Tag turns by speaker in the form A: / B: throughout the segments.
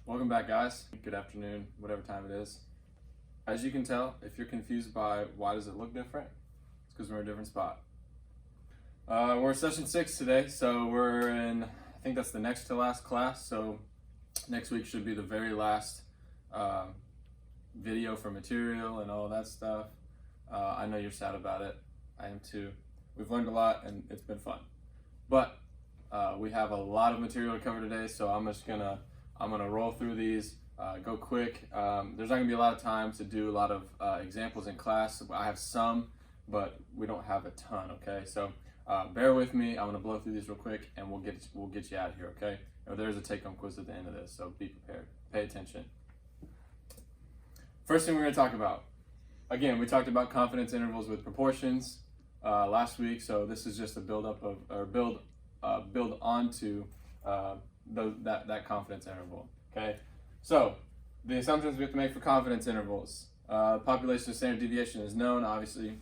A: Welcome back, guys. Good afternoon, whatever time it is. As you can tell, if you're confused by why does it look different, it's because we're in a different spot. We're in session 6 today, so we're in, I think that's the next to last class, so next week should be the very last video for material and all that stuff. I know you're sad about it. I am too. We've learned a lot and it's been fun. But we have a lot of material to cover today, so I'm gonna roll through these, go quick. There's not gonna be a lot of time to do a lot of examples in class. I have some, but we don't have a ton. Okay, so bear with me. I'm gonna blow through these real quick, and we'll get you out of here. Okay. There's a take-home quiz at the end of this, so be prepared. Pay attention. First thing we're gonna talk about. Again, we talked about confidence intervals with proportions last week, so this is just a build onto that confidence interval. Okay, so the assumptions we have to make for confidence intervals. Population of standard deviation is known, obviously,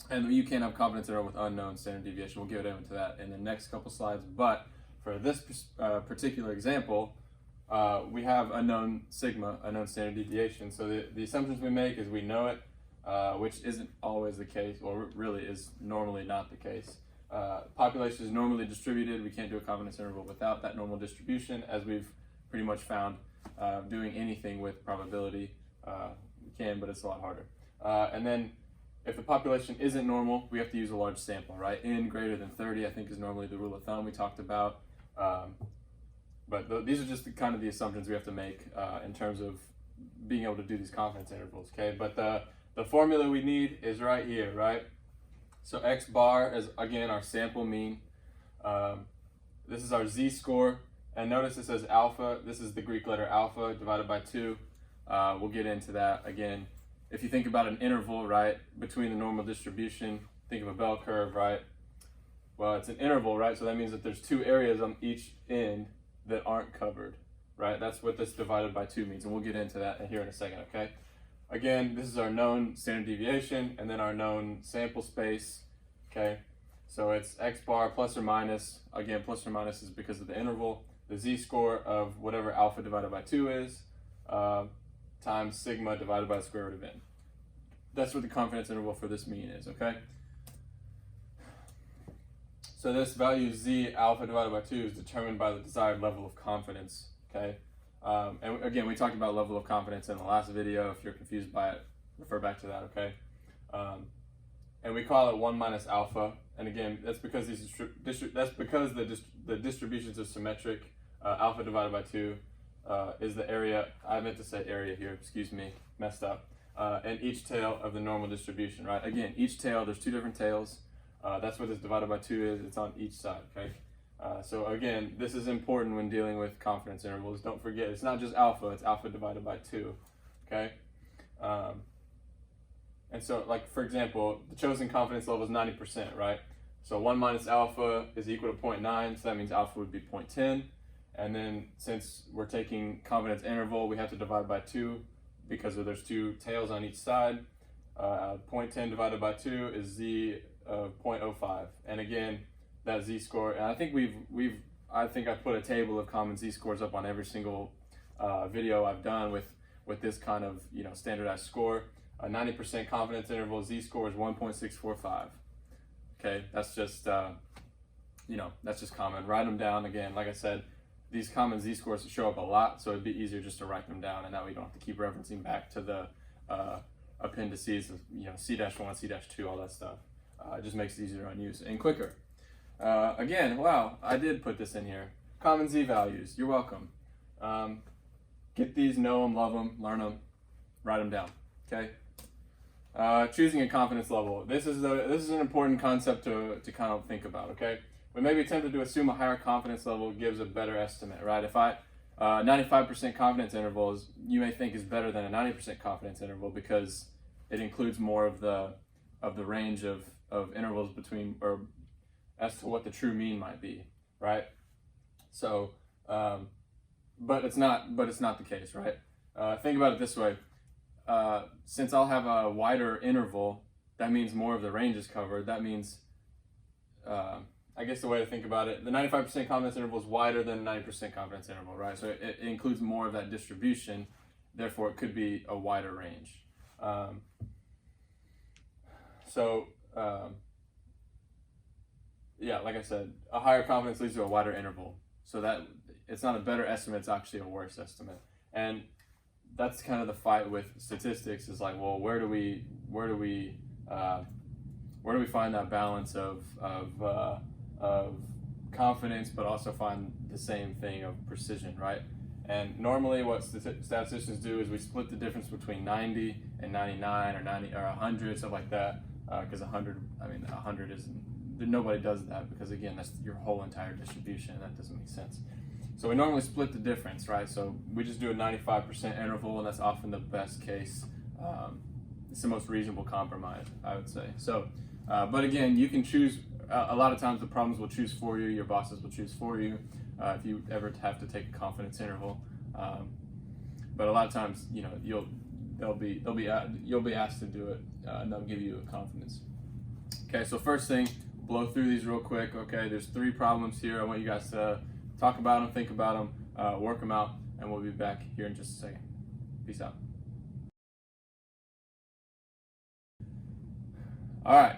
A: and you can't have confidence interval with unknown standard deviation. We'll get into that in the next couple slides, but for this particular example, we have unknown sigma, unknown standard deviation. So the assumptions we make is we know it, which isn't always the case, or really is normally not the case. Population is normally distributed. We can't do a confidence interval without that normal distribution, as we've pretty much found doing anything with probability. We can, but it's a lot harder. And then if the population isn't normal, we have to use a large sample, right? N greater than 30, I think, is normally the rule of thumb we talked about. But these are just kind of the assumptions we have to make in terms of being able to do these confidence intervals, okay? But the formula we need is right here, right? So X bar is, again, our sample mean. This is our z-score. And notice it says alpha. This is the Greek letter alpha divided by 2. We'll get into that. Again, if you think about an interval, right, between the normal distribution, think of a bell curve, right? Well, it's an interval, right? So that means that there's 2 areas on each end that aren't covered, right? That's what this divided by 2 means. And we'll get into that here in a second, okay? Again, this is our known standard deviation and then our known sample space, okay? So it's X bar plus or minus. Again, plus or minus is because of the interval. The z-score of whatever alpha divided by 2 is, times sigma divided by the square root of n. That's what the confidence interval for this mean is, okay? So this value z alpha divided by 2 is determined by the desired level of confidence, okay? And again, we talked about level of confidence in the last video. If you're confused by it, refer back to that, okay? And we call it 1 minus alpha. And again, that's because the distributions are symmetric. Alpha divided by 2 is the area. I meant to say area here. Excuse me, messed up. And each tail of the normal distribution, right? Again, each tail. There's 2 different tails. That's what this divided by 2 is. It's on each side, okay? So again, this is important when dealing with confidence intervals. Don't forget, it's not just alpha, it's alpha divided by 2, okay? And so, like, for example, the chosen confidence level is 90%, right? So 1 minus alpha is equal to 0.9, so that means alpha would be 0.10. And then since we're taking confidence interval, we have to divide by 2 because there's 2 tails on each side. 0.10 divided by 2 is z of 0.05. And again, that z-score, and I think I think I've put a table of common z-scores up on every single video I've done with this kind of, you know, standardized score. A 90% confidence interval z-score is 1.645. Okay, that's just you know, that's just common. Write them down. Again, like I said, these common z-scores show up a lot, so it'd be easier just to write them down, and that way you don't have to keep referencing back to the appendices of, you know, C-1, C-2, all that stuff. It just makes it easier on use and quicker. Again, wow, I did put this in here. Common z values, you're welcome. Get these, know them, love them, learn them, write them down, okay? Choosing a confidence level. This is an important concept to kind of think about, okay? We may be tempted to assume a higher confidence level gives a better estimate, right? If 95% confidence intervals, you may think is better than a 90% confidence interval because it includes more of the range of intervals between, or as to what the true mean might be, right? So, but it's not the case, right? Think about it this way. Since I'll have a wider interval, that means more of the range is covered. That means I guess the way to think about it, the 95% confidence interval is wider than 90% confidence interval, right? So it includes more of that distribution, therefore it could be a wider range. Yeah, like I said, a higher confidence leads to a wider interval. So that it's not a better estimate, it's actually a worse estimate. And that's kind of the fight with statistics, is like, well, where do we find that balance of confidence, but also find the same thing of precision, right? And normally what statisticians do is we split the difference between 90 and 99 or 90 or 100, stuff like that, because 100 isn't, nobody does that, because again, that's your whole entire distribution, and that doesn't make sense. So we normally split the difference, right? So we just do a 95% interval, and that's often the best case. It's the most reasonable compromise, I would say. So, but again, you can choose. A lot of times the problems will choose for you. Your bosses will choose for you if you ever have to take a confidence interval. But a lot of times, you know, you'll be asked to do it, and they'll give you a confidence. Okay, so first thing, blow through these real quick. Okay, there's 3 problems here. I want you guys to talk about them, think about them, work them out, and we'll be back here in just a second. Peace out. All right,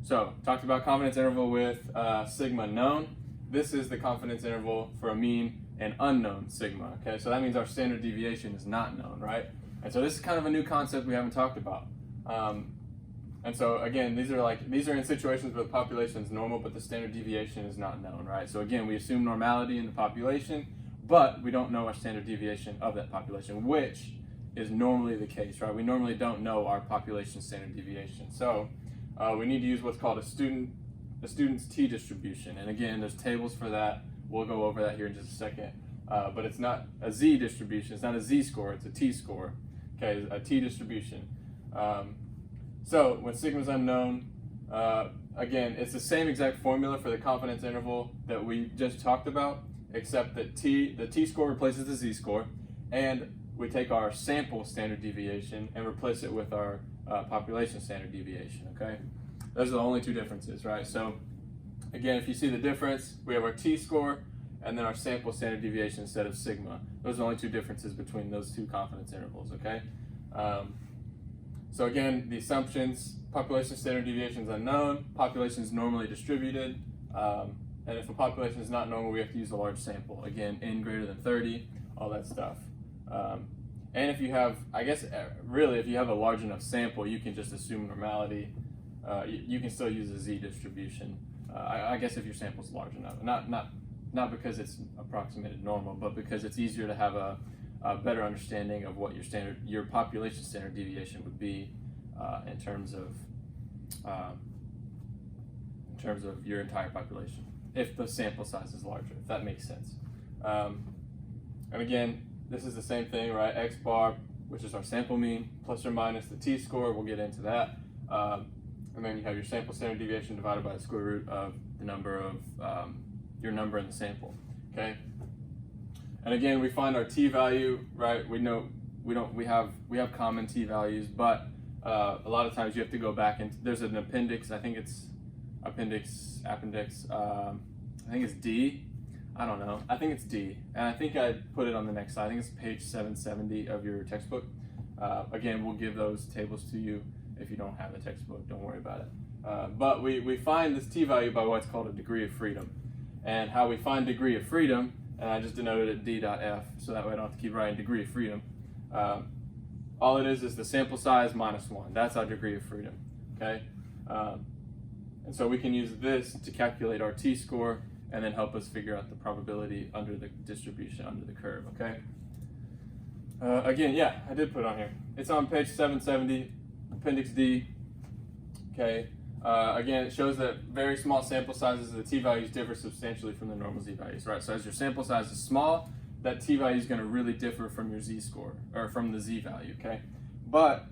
A: so talked about confidence interval with sigma known. This is the confidence interval for a mean and unknown sigma. Okay, so that means our standard deviation is not known, right? And so this is kind of a new concept we haven't talked about. And so again, these are in situations where the population is normal, but the standard deviation is not known, right? So again, we assume normality in the population, but we don't know our standard deviation of that population, which is normally the case, right? We normally don't know our population standard deviation. So we need to use what's called a student's t-distribution. And again, there's tables for that. We'll go over that here in just a second. But it's not a z-distribution. It's not a z-score. It's a t-score. Okay, a t-distribution. So when sigma is unknown, again, it's the same exact formula for the confidence interval that we just talked about, except that the t-score replaces the z-score, and we take our sample standard deviation and replace it with our population standard deviation, okay? Those are the only 2 differences, right? So again, if you see the difference, we have our t-score and then our sample standard deviation instead of sigma. Those are the only 2 differences between those 2 confidence intervals, okay? So again, the assumptions: population standard deviation is unknown, population is normally distributed, and if a population is not normal, we have to use a large sample. Again, n greater than 30, all that stuff. And if you have, I guess, really, if you have a large enough sample, you can just assume normality. You can still use a z-distribution. I guess if your sample is large enough, not because it's approximated normal, but because it's easier to have a better understanding of what your population standard deviation would be in terms of your entire population, if the sample size is larger, if that makes sense. And again, this is the same thing, right? X bar, which is our sample mean, plus or minus the t-score. We'll get into that. And then you have your sample standard deviation divided by the square root of the number of your number in the sample. Okay. And again, we find our t-value, right? We have common t-values, but a lot of times you have to go back and there's an appendix. I think it's appendix. I think it's D. I don't know. I think it's D, and I think I put it on the next slide. I think it's page 770 of your textbook. Again, we'll give those tables to you if you don't have a textbook. Don't worry about it. But we find this t-value by what's called a degree of freedom, and how we find degree of freedom. And I just denoted it d.f, so that way I don't have to keep writing degree of freedom. All it is the sample size minus 1. That's our degree of freedom, okay? And so we can use this to calculate our t-score and then help us figure out the probability under the distribution, under the curve, okay? Again, yeah, I did put it on here. It's on page 770, appendix D, okay? Again, it shows that very small sample sizes, the t-values differ substantially from the normal z-values, right? So as your sample size is small, that t-value is going to really differ from your z-score, or from the z-value, okay? But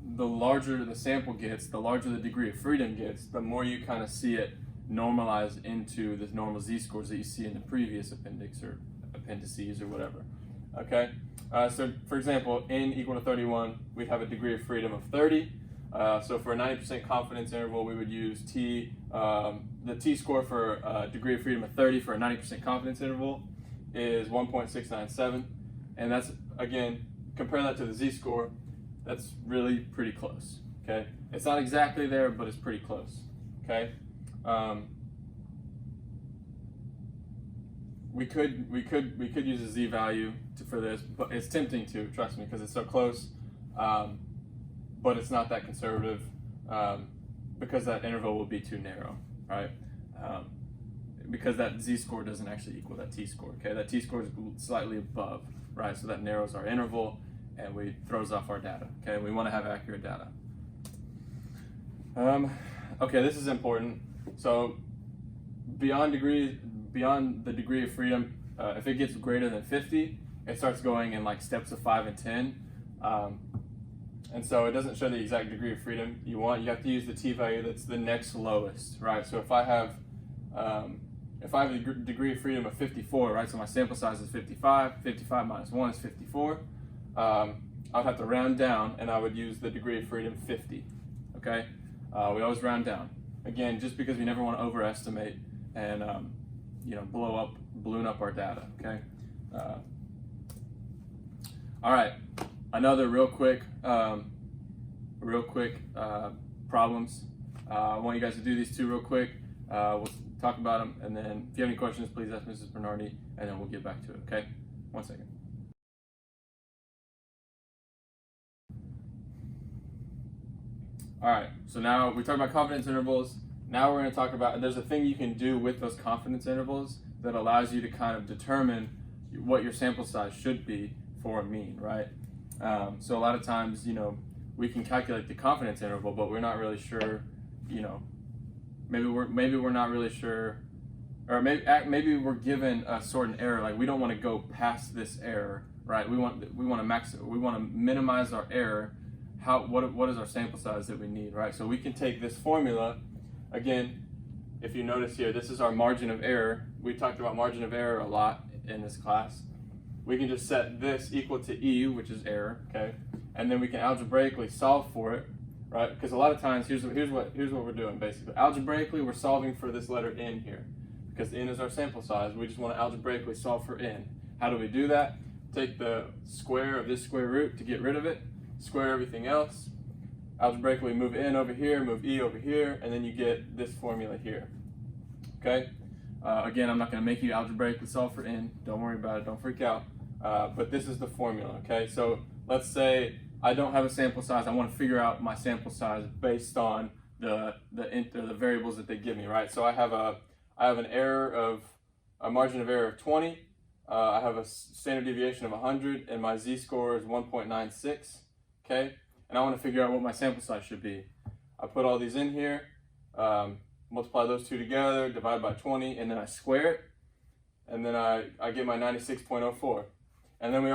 A: the larger the sample gets, the larger the degree of freedom gets, the more you kind of see it normalize into the normal z-scores that you see in the previous appendix or appendices or whatever, okay? So for example, n equal to 31, we'd have a degree of freedom of 30. So for a 90% confidence interval, we would use t the t-score for a degree of freedom of 30 for a 90% confidence interval is 1.697, and that's, again, compare that to the z-score, that's really pretty close, okay? It's not exactly there, but it's pretty close, okay? We could use a z-value for this, but it's tempting to, trust me, because it's so close, but it's not that conservative, because that interval will be too narrow, right? Because that z-score doesn't actually equal that t-score, okay? That t-score is slightly above, right? So that narrows our interval and throws off our data, okay? We want to have accurate data. Okay, this is important. So beyond the degree of freedom, if it gets greater than 50, it starts going in like steps of 5 and 10. And so it doesn't show the exact degree of freedom you want. You have to use the t-value that's the next lowest, right? So if I have a degree of freedom of 54, right? So my sample size is 55. 55 minus 1 is 54. I'd have to round down, and I would use the degree of freedom 50. Okay? We always round down. Again, just because we never want to overestimate and balloon up our data. Okay? All right. Another real quick problems. I want you guys to do these two real quick. We'll talk about them, and then if you have any questions, please ask Mrs. Bernardi, and then we'll get back to it, okay? 1 second. All right, so now we talked about confidence intervals. Now we're going to talk about, there's a thing you can do with those confidence intervals that allows you to kind of determine what your sample size should be for a mean, right? So a lot of times, we can calculate the confidence interval, but we're not really sure, maybe we're not really sure, or maybe we're given a certain error, like we don't want to go past this error, right? We want to minimize our error. What is our sample size that we need, right? So we can take this formula, again, if you notice here, this is our margin of error. We talked about margin of error a lot in this class. We can just set this equal to E, which is error, okay? And then we can algebraically solve for it, right? Because a lot of times, here's what we're doing basically. Algebraically, we're solving for this letter N here, because N is our sample size. We just want to algebraically solve for N. How do we do that? Take the square of this square root to get rid of it, square everything else, algebraically move N over here, move E over here, and then you get this formula here, okay? Again, I'm not going to make you algebraically solve for N. Don't worry about it. Don't freak out. But this is the formula, okay? So let's say I don't have a sample size. I want to figure out my sample size based on the variables that they give me, right? So I have a margin of error of 20. I have a standard deviation of 100, and my z-score is 1.96, okay? And I want to figure out what my sample size should be. I put all these in here, multiply those two together, divide by 20, and then I square it, and then I get my 96.04. And then we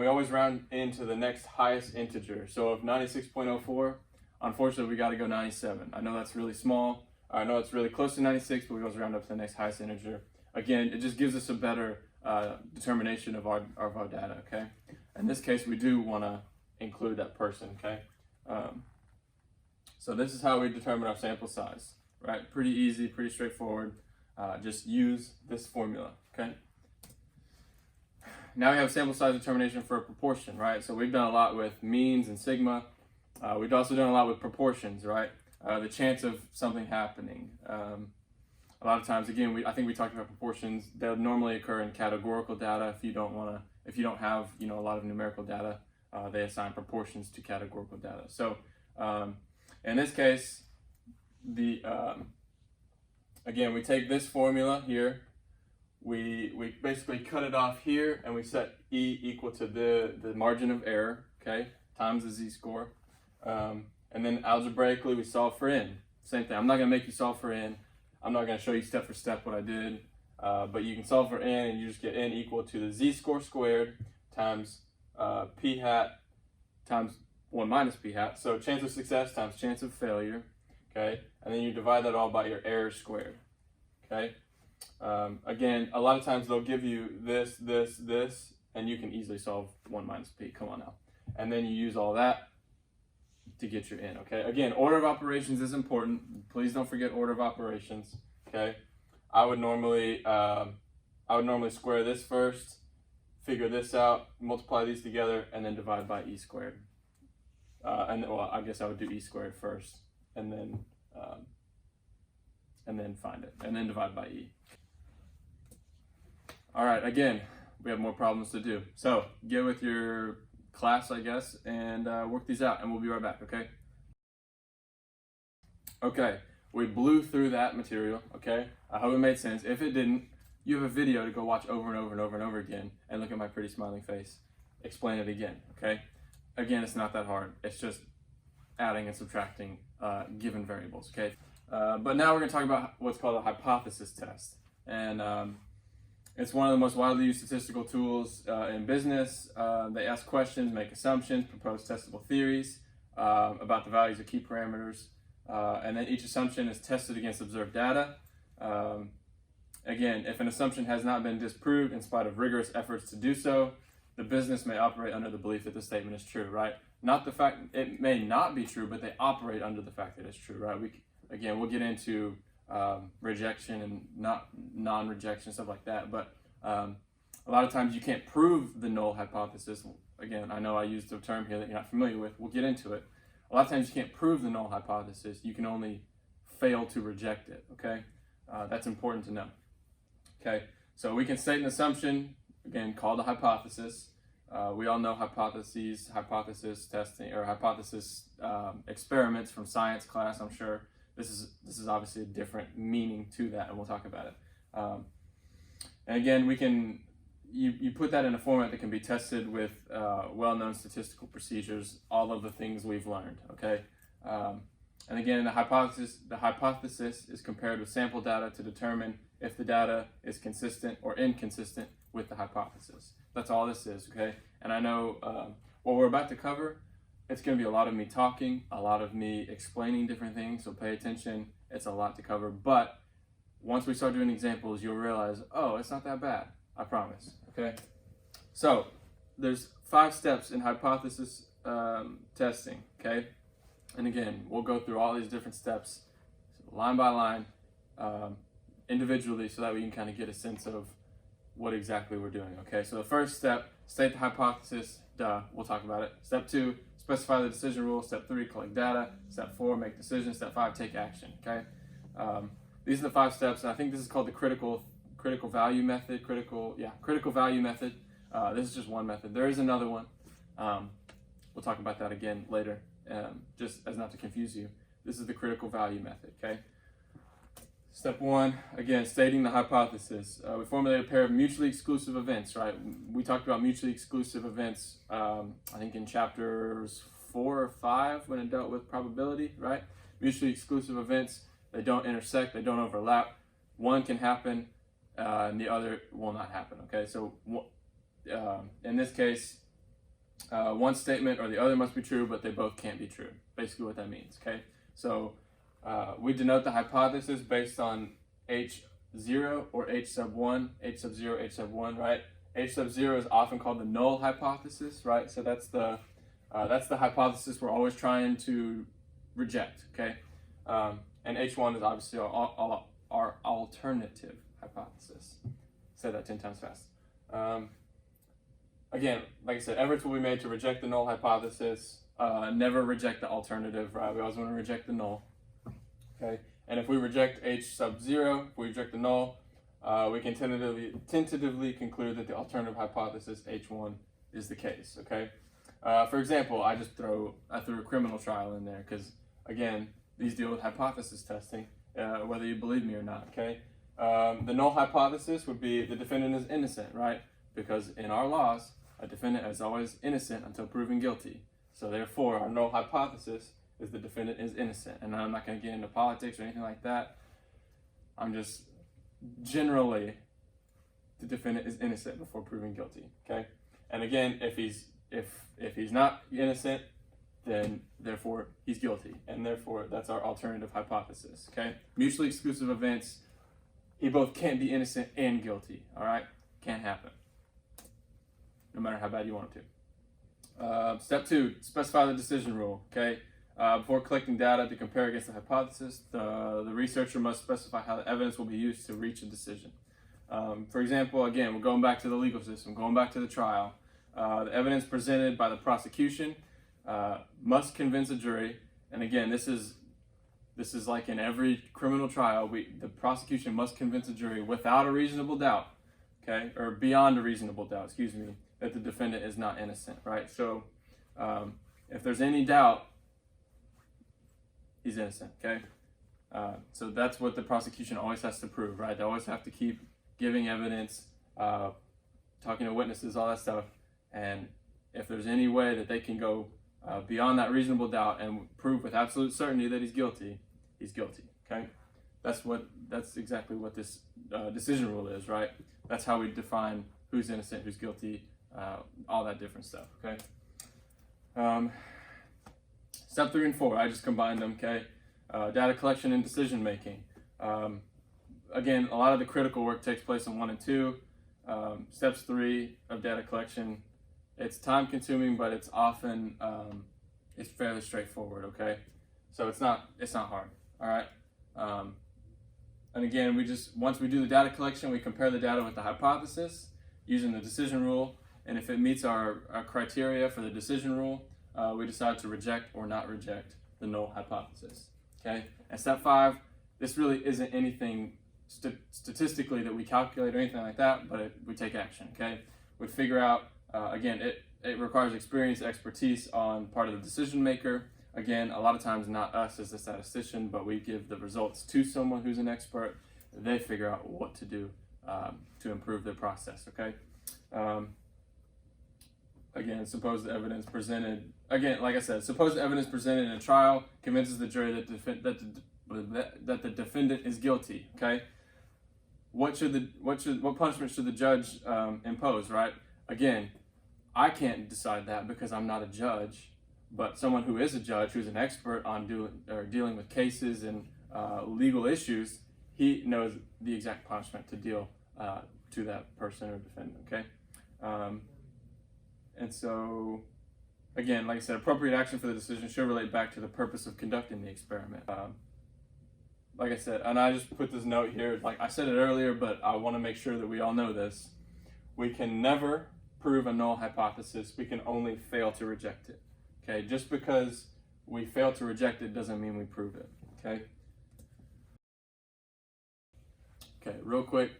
A: always round into the next highest integer. So if 96.04, unfortunately we got to go 97. I know that's really small. I know it's really close to 96, but we always round up to the next highest integer. Again, it just gives us a better determination of our data, okay? In this case, we do want to include that person, okay? So this is how we determine our sample size, right? Pretty easy, pretty straightforward. Just use this formula, okay? Now we have sample size determination for a proportion, right? So we've done a lot with means and sigma. We've also done a lot with proportions, right? The chance of something happening. A lot of times, again, I think we talked about proportions. They'll normally occur in categorical data. If you don't have a lot of numerical data, they assign proportions to categorical data. So in this case, again, we take this formula here. We basically cut it off here, and we set E equal to the margin of error, okay, times the z-score. And then algebraically, we solve for N. Same thing. I'm not going to make you solve for N. I'm not going to show you step for step what I did, but you can solve for N, and you just get N equal to the z-score squared times p hat times 1 minus p hat. So chance of success times chance of failure, okay? And then you divide that all by your error squared, okay? Again, a lot of times they'll give you this, and you can easily solve 1 minus p. Come on now. And then you use all that to get your N, okay? Again, order of operations is important. Please don't forget order of operations. okay, I would normally square this first, figure this out, multiply these together, and then divide by e squared. Well, I guess I would do e squared first, and then find it, and then divide by e. All right, again, we have more problems to do. So get with your class, I guess, and work these out, and we'll be right back, okay? Okay, we blew through that material, okay? I hope it made sense. If it didn't, you have a video to go watch over and over and over and over again and look at my pretty smiling face. Explain it again, okay? Again, it's not that hard. It's just adding and subtracting given variables, okay? But now we're gonna talk about what's called a hypothesis test. And it's one of the most widely used statistical tools in business. They ask questions, make assumptions, propose testable theories about the values of key parameters. And then each assumption is tested against observed data. Again, if an assumption has not been disproved in spite of rigorous efforts to do so, the business may operate under the belief that the statement is true, right? Not the fact it may not be true, but they operate under the fact that it's true, right? We'll get into rejection and non-rejection, stuff like that. But a lot of times you can't prove the null hypothesis. Again, I know I used a term here that you're not familiar with. We'll get into it. A lot of times you can't prove the null hypothesis. You can only fail to reject it, okay? That's important to know. Okay, so we can state an assumption, again, called a hypothesis. We all know hypotheses, hypothesis testing, or hypothesis experiments from science class, I'm sure. This is obviously a different meaning to that, and we'll talk about it. And again, you put that in a format that can be tested with well-known statistical procedures, all of the things we've learned, okay? And again, the hypothesis is compared with sample data to determine if the data is consistent or inconsistent with the hypothesis. That's all this is, okay? And I know what we're about to cover, it's gonna be a lot of me talking, a lot of me explaining different things, so pay attention. It's a lot to cover, but once we start doing examples, you'll realize, oh, it's not that bad, I promise, okay? So there's 5 steps in hypothesis testing, okay? And again, we'll go through all these different steps line by line, individually, so that we can kind of get a sense of what exactly we're doing, okay? So the first step, state the hypothesis, we'll talk about it. Step 2, specify the decision rule. Step 3, collect data. Step 4, make decisions. Step 5, take action, okay? These are the 5 steps, and I think this is called the critical value method, critical value method. This is just one method. There is another one. We'll talk about that again later, just as not to confuse you. This is the critical value method, okay? Step 1, again, stating the hypothesis. We formulate a pair of mutually exclusive events, right? We talked about mutually exclusive events, I think in chapters 4 or 5 when it dealt with probability, right? Mutually exclusive events, they don't intersect, they don't overlap. One can happen and the other will not happen, okay? So in this case, one statement or the other must be true, but they both can't be true. Basically what that means, okay? So we denote the hypothesis based on H0 or H sub 1, H sub 0, H sub 1, right? H sub 0 is often called the null hypothesis, right? So that's the hypothesis we're always trying to reject, okay? And H1 is obviously our alternative hypothesis. Say that 10 times fast. Again, like I said, efforts will be made to reject the null hypothesis, never reject the alternative, right? We always want to reject the null. Okay, and if we reject H sub 0, if we reject the null, we can tentatively conclude that the alternative hypothesis H1 is the case, okay? For example, I threw a criminal trial in there because, again, these deal with hypothesis testing, whether you believe me or not, okay? The null hypothesis would be the defendant is innocent, right? Because in our laws, a defendant is always innocent until proven guilty. So therefore, our null hypothesis is the defendant is innocent. And I'm not going to get into politics or anything like that. I'm just generally, the defendant is innocent before proven guilty, okay? And again, if he's not innocent, then therefore he's guilty. And therefore, that's our alternative hypothesis, okay? Mutually exclusive events, he both can't be innocent and guilty, all right? Can't happen, no matter how bad you want it to. Step 2, specify the decision rule, okay? Before collecting data to compare against the hypothesis, the researcher must specify how the evidence will be used to reach a decision. For example, again, we're going back to the legal system, going back to the trial. The evidence presented by the prosecution must convince a jury. And again, this is like in every criminal trial, the prosecution must convince a jury without a reasonable doubt, okay, or beyond a reasonable doubt, excuse me, that the defendant is not innocent, right? So if there's any doubt, he's innocent, okay? So that's what the prosecution always has to prove, right? They always have to keep giving evidence, talking to witnesses, all that stuff. And if there's any way that they can go beyond that reasonable doubt and prove with absolute certainty that he's guilty, okay? That's exactly what this decision rule is, right? That's how we define who's innocent, who's guilty, all that different stuff, okay? Step 3 and 4, I just combined them, okay? Data collection and decision making. Again, a lot of the critical work takes place in 1 and 2. Steps 3 of data collection, it's time consuming, but it's often, it's fairly straightforward, okay? So it's not hard, all right? And again, once we do the data collection, we compare the data with the hypothesis using the decision rule. And if it meets our criteria for the decision rule, we decide to reject or not reject the null hypothesis, okay? And step 5, this really isn't anything statistically that we calculate or anything like that, but we take action, okay? We figure out, again, it requires experience, expertise on part of the decision maker. Again, a lot of times not us as a statistician, but we give the results to someone who's an expert. They figure out what to do to improve their process, okay? Again, suppose the evidence presented, again, like I said, suppose the evidence presented in a trial convinces the jury that the defendant is guilty, okay? What punishment should the judge impose, right? Again, I can't decide that because I'm not a judge, but someone who is a judge, who's an expert on dealing with cases and legal issues, he knows the exact punishment to deal to that person or defendant, okay? And so, again, like I said, appropriate action for the decision should relate back to the purpose of conducting the experiment. Like I said, and I just put this note here, like I said it earlier, but I want to make sure that we all know this. We can never prove a null hypothesis. We can only fail to reject it, okay? Just because we fail to reject it doesn't mean we prove it, okay? Okay, real quick,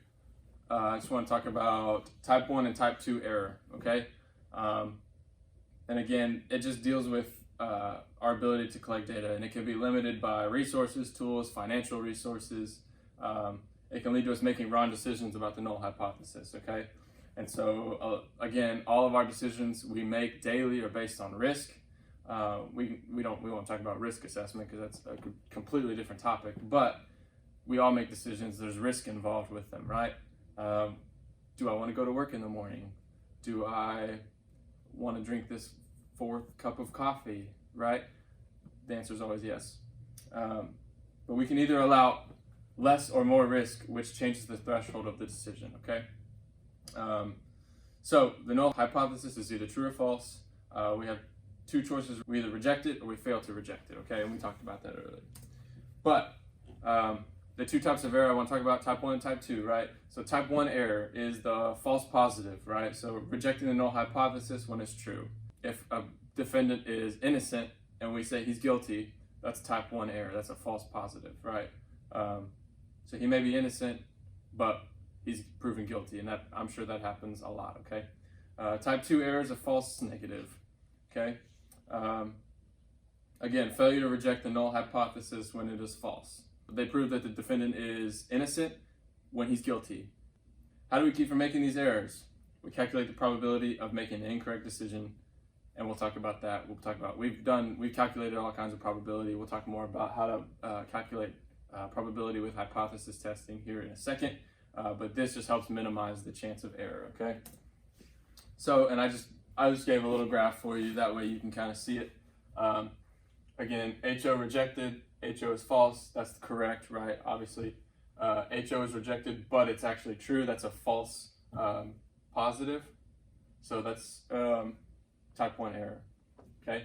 A: I just want to talk about type 1 and type 2 error, okay? And again, it just deals with our ability to collect data, and it can be limited by resources, tools, financial resources. It can lead to us making wrong decisions about the null hypothesis, okay? And so, again, all of our decisions we make daily are based on risk. We won't talk about risk assessment because that's a completely different topic, but we all make decisions. There's risk involved with them, right? Do I want to go to work in the morning? Do I want to drink this 4th cup of coffee, right? The answer is always yes. But we can either allow less or more risk, which changes the threshold of the decision, okay? So the null hypothesis is either true or false. We have 2 choices. We either reject it or we fail to reject it, okay? And we talked about that earlier. But the 2 types of error I want to talk about, type 1 and type 2, right? So type 1 error is the false positive, right? So rejecting the null hypothesis when it's true. If a defendant is innocent and we say he's guilty, that's type 1 error. That's a false positive, right? So he may be innocent, but he's proven guilty, and that I'm sure that happens a lot, okay? Type 2 error is a false negative, okay? Again, failure to reject the null hypothesis when it is false. They prove that the defendant is innocent when he's guilty. How do we keep from making these errors? We calculate the probability of making an incorrect decision, and we'll talk about that. We've calculated all kinds of probability. We'll talk more about how to calculate probability with hypothesis testing here in a second, but this just helps minimize the chance of error, okay? So, and I just gave a little graph for you, that way you can kind of see it. Again, HO rejected, HO is false, that's correct, right? Obviously, HO is rejected, but it's actually true, that's a false positive. So that's type 1 error, okay?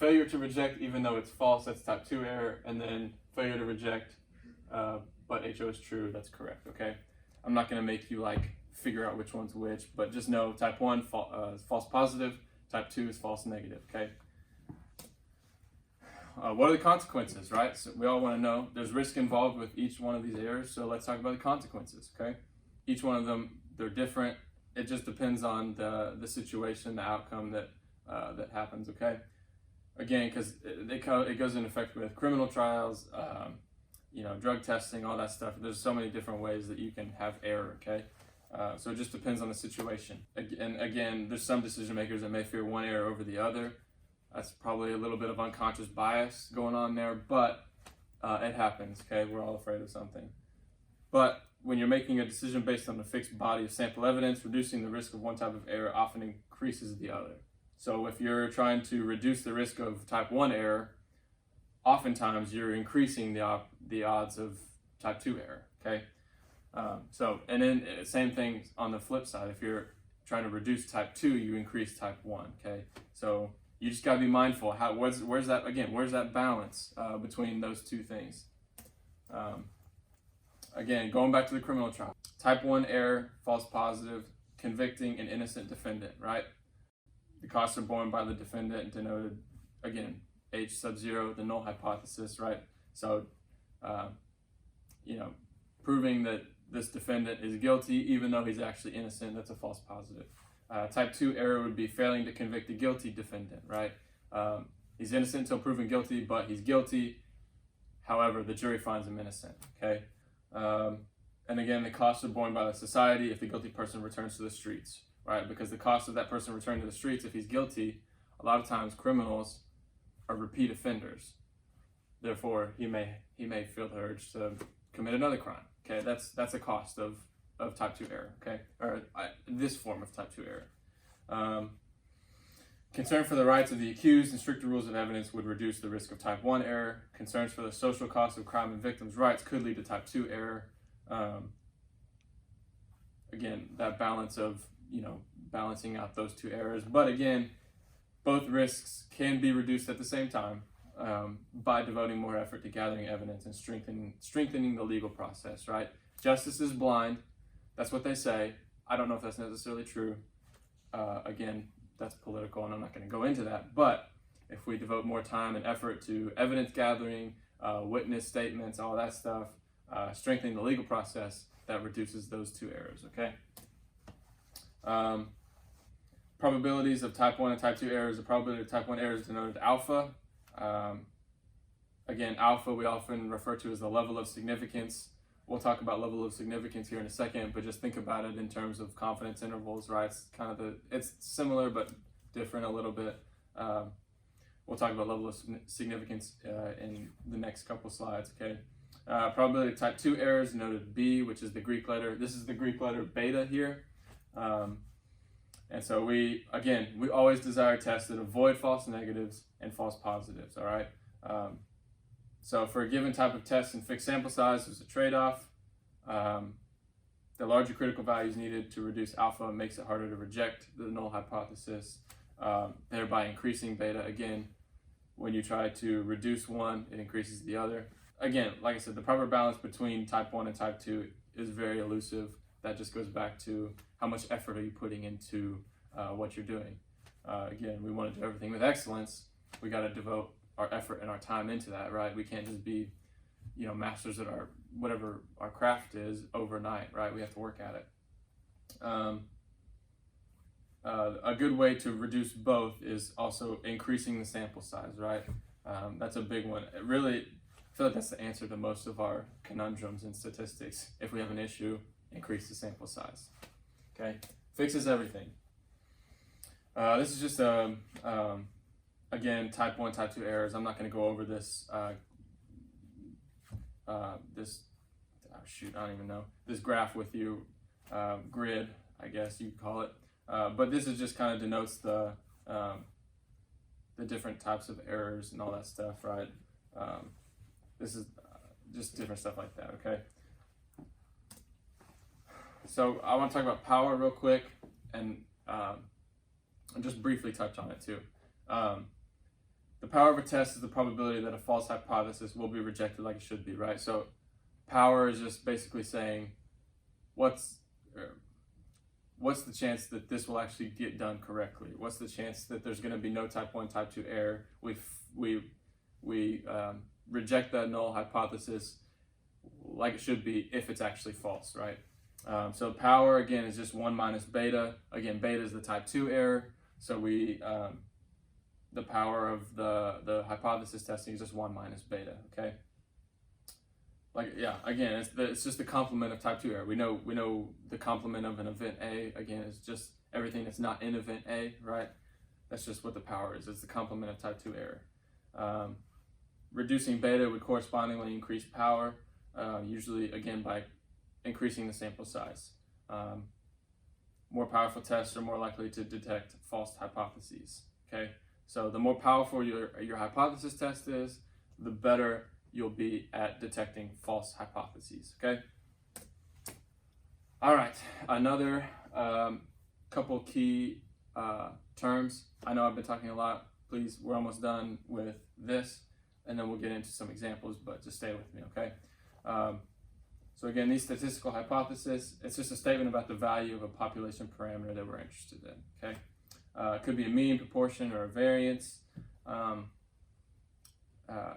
A: failure to reject even though it's false, that's type 2 error, and then failure to reject but HO is true, that's correct, okay? I'm not going to make you like figure out which one's which, but just know type 1 is false positive, type 2 is false negative, okay? What are the consequences, right? So we all want to know. There's risk involved with each one of these errors, so let's talk about the consequences, okay? Each one of them, they're different. It just depends on the situation, the outcome that happens, okay? Again, because it goes in effect with criminal trials, drug testing, all that stuff. There's so many different ways that you can have error, okay? So it just depends on the situation. And again, there's some decision makers that may fear one error over the other. That's probably a little bit of unconscious bias going on there, but it happens, okay? We're all afraid of something. But when you're making a decision based on a fixed body of sample evidence, reducing the risk of one type of error often increases the other. So if you're trying to reduce the risk of type 1 error, oftentimes you're increasing the odds of type 2 error, okay? And then same thing on the flip side. If you're trying to reduce type 2, you increase type 1, okay? So you just got to be mindful. Where's that balance between those two things? Again, going back to the criminal trial. Type 1 error, false positive, convicting an innocent defendant, right? The costs are borne by the defendant, denoted, again, H sub 0, the null hypothesis, right? So, proving that this defendant is guilty even though he's actually innocent, that's a false positive. Type 2 error would be failing to convict a guilty defendant, right? He's innocent until proven guilty, but he's guilty. However, the jury finds him innocent, okay? And again, the costs are borne by the society if the guilty person returns to the streets, right? Because the cost of that person returning to the streets, if he's guilty, a lot of times criminals are repeat offenders. Therefore, he may feel the urge to commit another crime, okay? That's a cost of type 2 error, okay? Or this form of type 2 error. Concern for the rights of the accused and stricter rules of evidence would reduce the risk of type 1 error. Concerns for the social cost of crime and victims' rights could lead to type 2 error. Again, that balance of, balancing out those two errors. But again, both risks can be reduced at the same time by devoting more effort to gathering evidence and strengthening the legal process, right? Justice is blind. That's what they say. I don't know if that's necessarily true. Again, that's political, and I'm not going to go into that. But if we devote more time and effort to evidence gathering, witness statements, all that stuff, strengthening the legal process, that reduces those two errors, okay? Probabilities of type 1 and type 2 errors. The probability of type 1 errors is denoted alpha. Again, alpha we often refer to as the level of significance. We'll talk about level of significance here in a second, but just think about it in terms of confidence intervals, right? It's kind of it's similar but different a little bit. We'll talk about level of significance in the next couple slides, okay? Probability of type 2 errors noted B, which is the Greek letter. This is the Greek letter beta here. And so we always desire tests that avoid false negatives and false positives, all right? So for a given type of test and fixed sample size, there's a trade-off. The larger critical values needed to reduce alpha makes it harder to reject the null hypothesis, thereby increasing beta. Again, when you try to reduce one, it increases the other. Again, like I said, the proper balance between type 1 and type 2 is very elusive. That just goes back to how much effort are you putting into what you're doing. Again, we want to do everything with excellence. We got to devote our effort and our time into that, right? We can't just be, masters at whatever our craft is overnight, right? We have to work at it. A good way to reduce both is also increasing the sample size, right? That's a big one. I feel like that's the answer to most of our conundrums in statistics. If we have an issue, increase the sample size. Okay, fixes everything. This is just again, type 1, type 2 errors. I'm not going to go over this. I don't even know. This graph with you, grid, I guess you could call it. But this is just kind of denotes the different types of errors and all that stuff, right? This is just different stuff like that, okay? So I want to talk about power real quick and just briefly touch on it too. the power of a test is the probability that a false hypothesis will be rejected like it should be, right? So power is just basically saying what's the chance that this will actually get done correctly? What's the chance that there's going to be no type 1, type 2 error? We reject that null hypothesis like it should be if it's actually false, right? So power, again, is just 1 minus beta. Again, beta is the type 2 error. So the power of the hypothesis testing is just 1 minus beta, okay? Like, yeah, again, it's just the complement of type 2 error. We know the complement of an event A, again, is just everything that's not in event A, right? That's just what the power is. It's the complement of type 2 error. Reducing beta would correspondingly increase power, usually, again, by increasing the sample size. More powerful tests are more likely to detect false hypotheses, okay? So the more powerful your hypothesis test is, the better you'll be at detecting false hypotheses, okay? All right, another couple key terms. I know I've been talking a lot. Please, we're almost done with this, and then we'll get into some examples, but just stay with me, okay? So again, these statistical hypothesis, it's just a statement about the value of a population parameter that we're interested in, okay? It could be a mean, proportion, or a variance.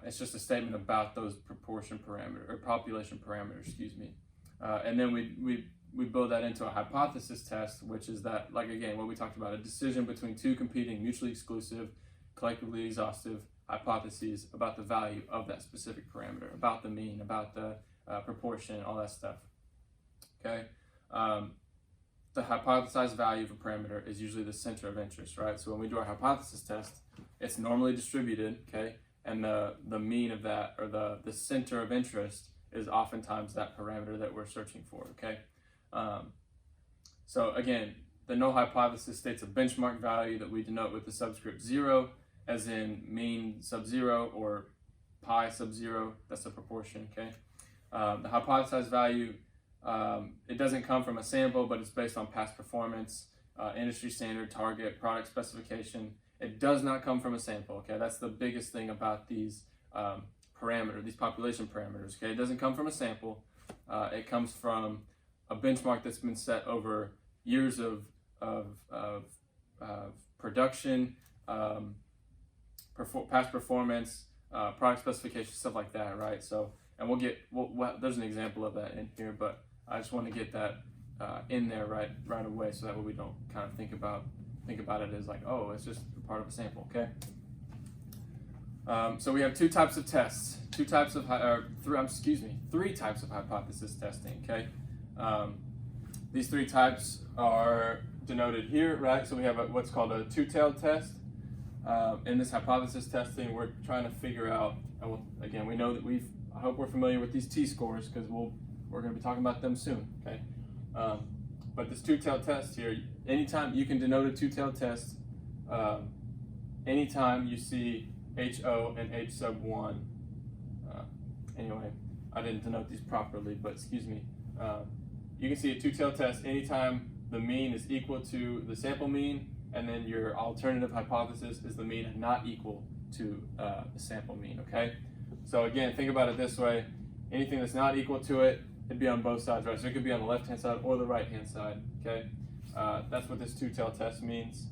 A: It's just a statement about those proportion parameter or population parameters, excuse me. And then we build that into a hypothesis test, which is that, like, again, what we talked about, a decision between two competing, mutually exclusive, collectively exhaustive hypotheses about the value of that specific parameter, about the mean, about the proportion, all that stuff, okay? The hypothesized value of a parameter is usually the center of interest, right? So when we do our hypothesis test, it's normally distributed, okay? And the mean of that, or the center of interest, is oftentimes that parameter that we're searching for, okay? So again, the null hypothesis states a benchmark value that we denote with the subscript 0, as in mean sub 0 or pi sub 0, that's the proportion, okay? The hypothesized value, it doesn't come from a sample, but it's based on past performance, industry standard, target, product specification. It does not come from a sample, okay? That's the biggest thing about these these population parameters, okay? It doesn't come from a sample. It comes from a benchmark that's been set over years of production, past performance, product specification, stuff like that, right? So, and there's an example of that in here, but I just want to get that in there right away, so that way we don't kind of think about it as like, oh, it's just part of a sample, okay? So we have two types of tests, three types of hypothesis testing, okay? These three types are denoted here, right? So we have what's called a two-tailed test. In this hypothesis testing, we're trying to figure out, again, we know that I hope we're familiar with these t-scores, because we're going to be talking about them soon, okay? But this two-tailed test here, anytime you can denote a two-tailed test, anytime you see HO and H sub 1. Anyway, I didn't denote these properly, but excuse me. You can see a two-tailed test anytime the mean is equal to the sample mean, and then your alternative hypothesis is the mean not equal to the sample mean, okay? So again, think about it this way. Anything that's not equal to it, it'd be on both sides, right? So it could be on the left-hand side or the right-hand side, okay? That's what this two-tailed test means.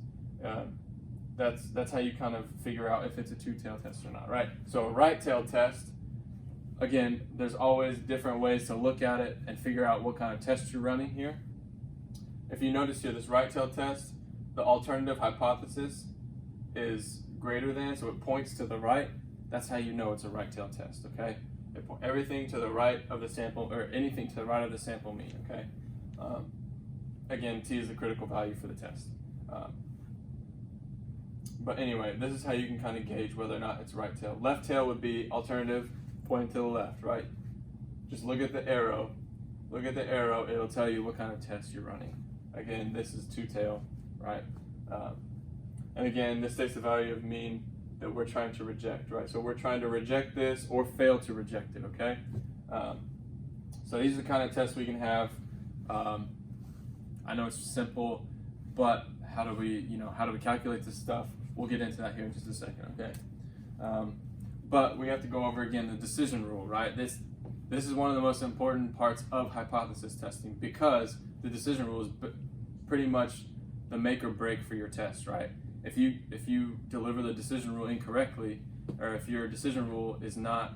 A: That's how you kind of figure out if it's a two-tailed test or not, right? So a right-tailed test, again, there's always different ways to look at it and figure out what kind of test you're running here. If you notice here, this right-tailed test, the alternative hypothesis is greater than, so it points to the right. That's how you know it's a right-tailed test, okay? Everything to the right of the sample, or anything to the right of the sample mean, okay? Again, t is the critical value for the test. But anyway, this is how you can kind of gauge whether or not it's right tail. Left tail would be alternative, pointing to the left, right? Just look at the arrow. Look at the arrow, it'll tell you what kind of test you're running. Again, this is two-tail, right? And again, this states the value of mean that we're trying to reject, right? So we're trying to reject this or fail to reject it, okay? So these are the kind of tests we can have. I know it's simple, but how do we calculate this stuff? We'll get into that here in just a second, okay? But we have to go over again the decision rule, right? This is one of the most important parts of hypothesis testing, because the decision rule is pretty much the make or break for your test, right? If you deliver the decision rule incorrectly, or if your decision rule is not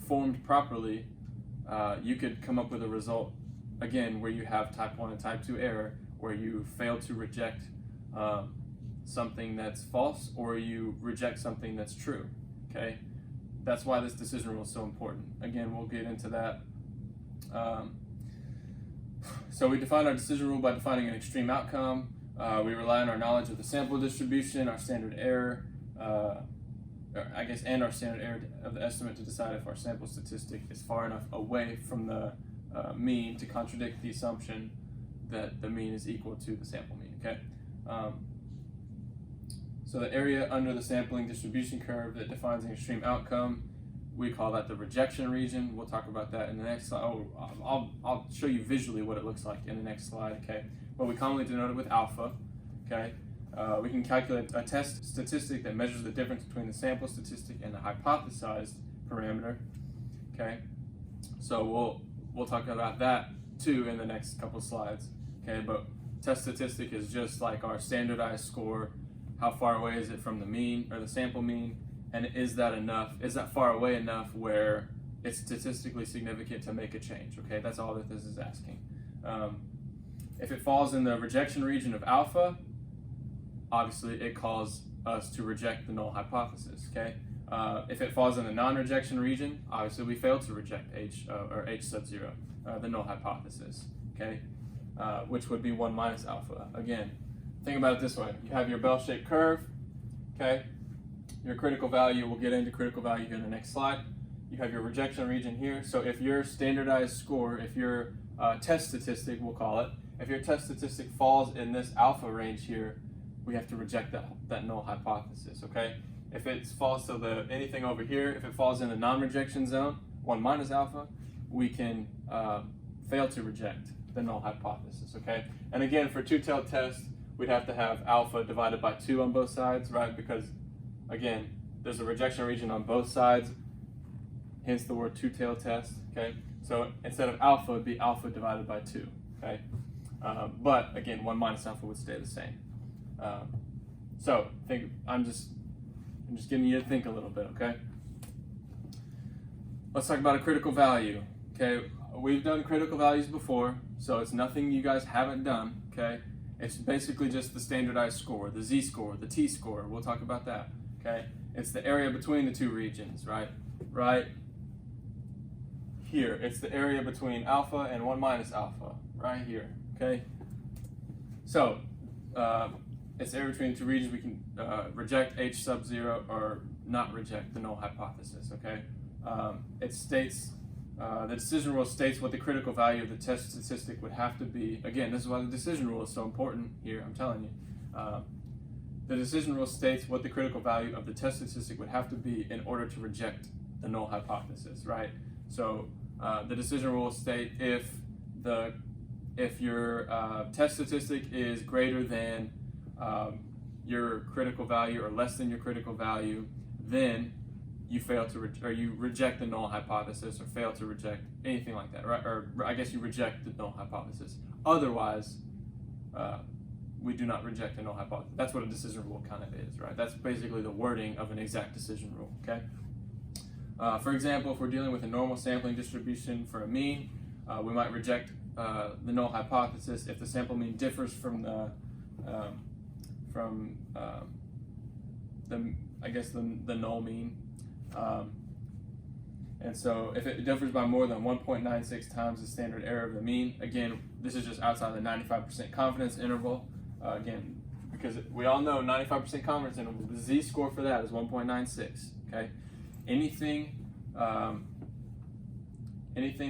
A: formed properly, you could come up with a result again where you have type 1 and type 2 error, where you fail to reject something that's false, or you reject something that's true. Okay, that's why this decision rule is so important. Again, we'll get into that. So we define our decision rule by defining an extreme outcome. We rely on our knowledge of the sample distribution, our standard error, and our standard error of the estimate to decide if our sample statistic is far enough away from the mean to contradict the assumption that the mean is equal to the sample mean. Okay. So the area under the sampling distribution curve that defines an extreme outcome, we call that the rejection region. We'll talk about that in the next slide. I'll show you visually what it looks like in the next slide, okay? But we commonly denote it with alpha, okay? We can calculate a test statistic that measures the difference between the sample statistic and the hypothesized parameter, okay? So we'll talk about that too in the next couple slides, okay? But test statistic is just like our standardized score. How far away is it from the mean or the sample mean? And is that enough? Is that far away enough where it's statistically significant to make a change? Okay, that's all that this is asking. If it falls in the rejection region of alpha, obviously it calls us to reject the null hypothesis. Okay. If it falls in the non-rejection region, obviously we fail to reject H sub 0, the null hypothesis. Okay, which would be 1 minus alpha. Again, think about it this way: you have your bell-shaped curve. Okay. Your critical value, we'll get into critical value here in the next slide. You have your rejection region here. So if your standardized score, if your test statistic, we'll call it, if your test statistic falls in this alpha range here, we have to reject that null hypothesis, okay? If it falls to anything over here, if it falls in the non-rejection zone, 1 minus alpha, we can fail to reject the null hypothesis, okay? And again, for two-tailed test, we'd have to have alpha divided by 2 on both sides, right? Because again, there's a rejection region on both sides, hence the word two-tailed test, okay? So instead of alpha, it'd be alpha divided by 2, okay? But again, 1 minus alpha would stay the same. So I'm just getting you to think a little bit, okay? Let's talk about a critical value, okay? We've done critical values before, so it's nothing you guys haven't done, okay? It's basically just the standardized score, the z-score, the t-score. We'll talk about that. Okay, it's the area between the two regions, right? Right here, it's the area between alpha and 1 minus alpha, right here. Okay, so it's the area between the two regions. We can reject H sub 0 or not reject the null hypothesis. Okay, it states the decision rule states what the critical value of the test statistic would have to be. Again, this is why the decision rule is so important here. I'm telling you. The decision rule states what the critical value of the test statistic would have to be in order to reject the null hypothesis, right? So the decision rule states if your test statistic is greater than your critical value or less than your critical value, then you fail to you reject the null hypothesis or fail to reject anything like that, right? Or I guess you reject the null hypothesis. Otherwise, we do not reject the null hypothesis. That's what a decision rule kind of is, right? That's basically the wording of an exact decision rule, okay? For example, if we're dealing with a normal sampling distribution for a mean, we might reject the null hypothesis if the sample mean differs from the null mean. And so if it differs by more than 1.96 times the standard error of the mean, again, this is just outside the 95% confidence interval. Again, because we all know 95% confidence interval, the z-score for that is 1.96, okay? Anything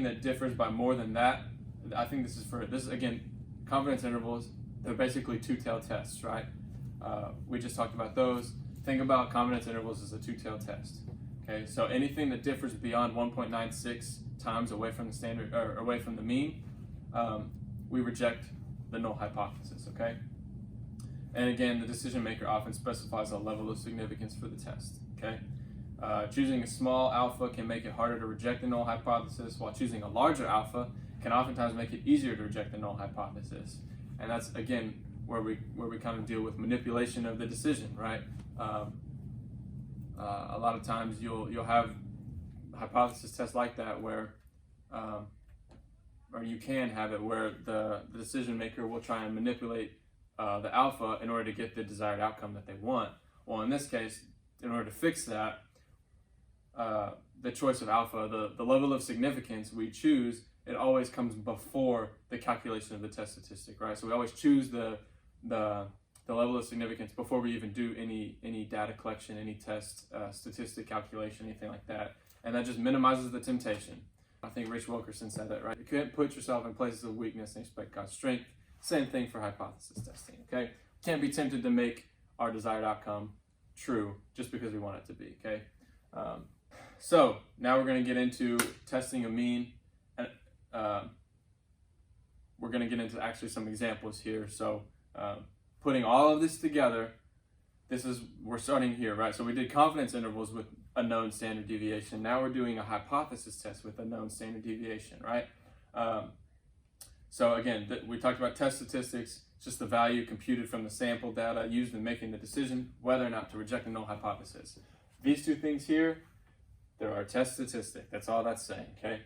A: that differs by more than that, I think this is again, confidence intervals, they're basically two-tailed tests, right? We just talked about those. Think about confidence intervals as a two-tailed test, okay? So anything that differs beyond 1.96 times away from the standard, or away from the mean, we reject the null hypothesis, okay? And again, the decision maker often specifies a level of significance for the test, okay? Choosing a small alpha can make it harder to reject the null hypothesis, while choosing a larger alpha can oftentimes make it easier to reject the null hypothesis. And that's, again, where we kind of deal with manipulation of the decision, right? A lot of times you'll have hypothesis tests like that where, or you can have it where the decision maker will try and manipulate the alpha in order to get the desired outcome that they want. Well, in this case, in order to fix that, the choice of alpha, the level of significance we choose, it always comes before the calculation of the test statistic, right? So we always choose the level of significance before we even do any data collection, any test statistic calculation, anything like that. And that just minimizes the temptation. I think Rich Wilkerson said that, right? You can't put yourself in places of weakness and expect God's strength. Same thing for hypothesis testing, okay? Can't be tempted to make our desired outcome true just because we want it to be, okay? So now we're going to get into testing a mean. And we're going to get into actually some examples here. So putting all of this together, we're starting here, right? So we did confidence intervals with a known standard deviation. Now we're doing a hypothesis test with a known standard deviation, right? So again, we talked about test statistics, just the value computed from the sample data used in making the decision whether or not to reject a null hypothesis. These two things here, they're our test statistic. That's all that's saying, okay?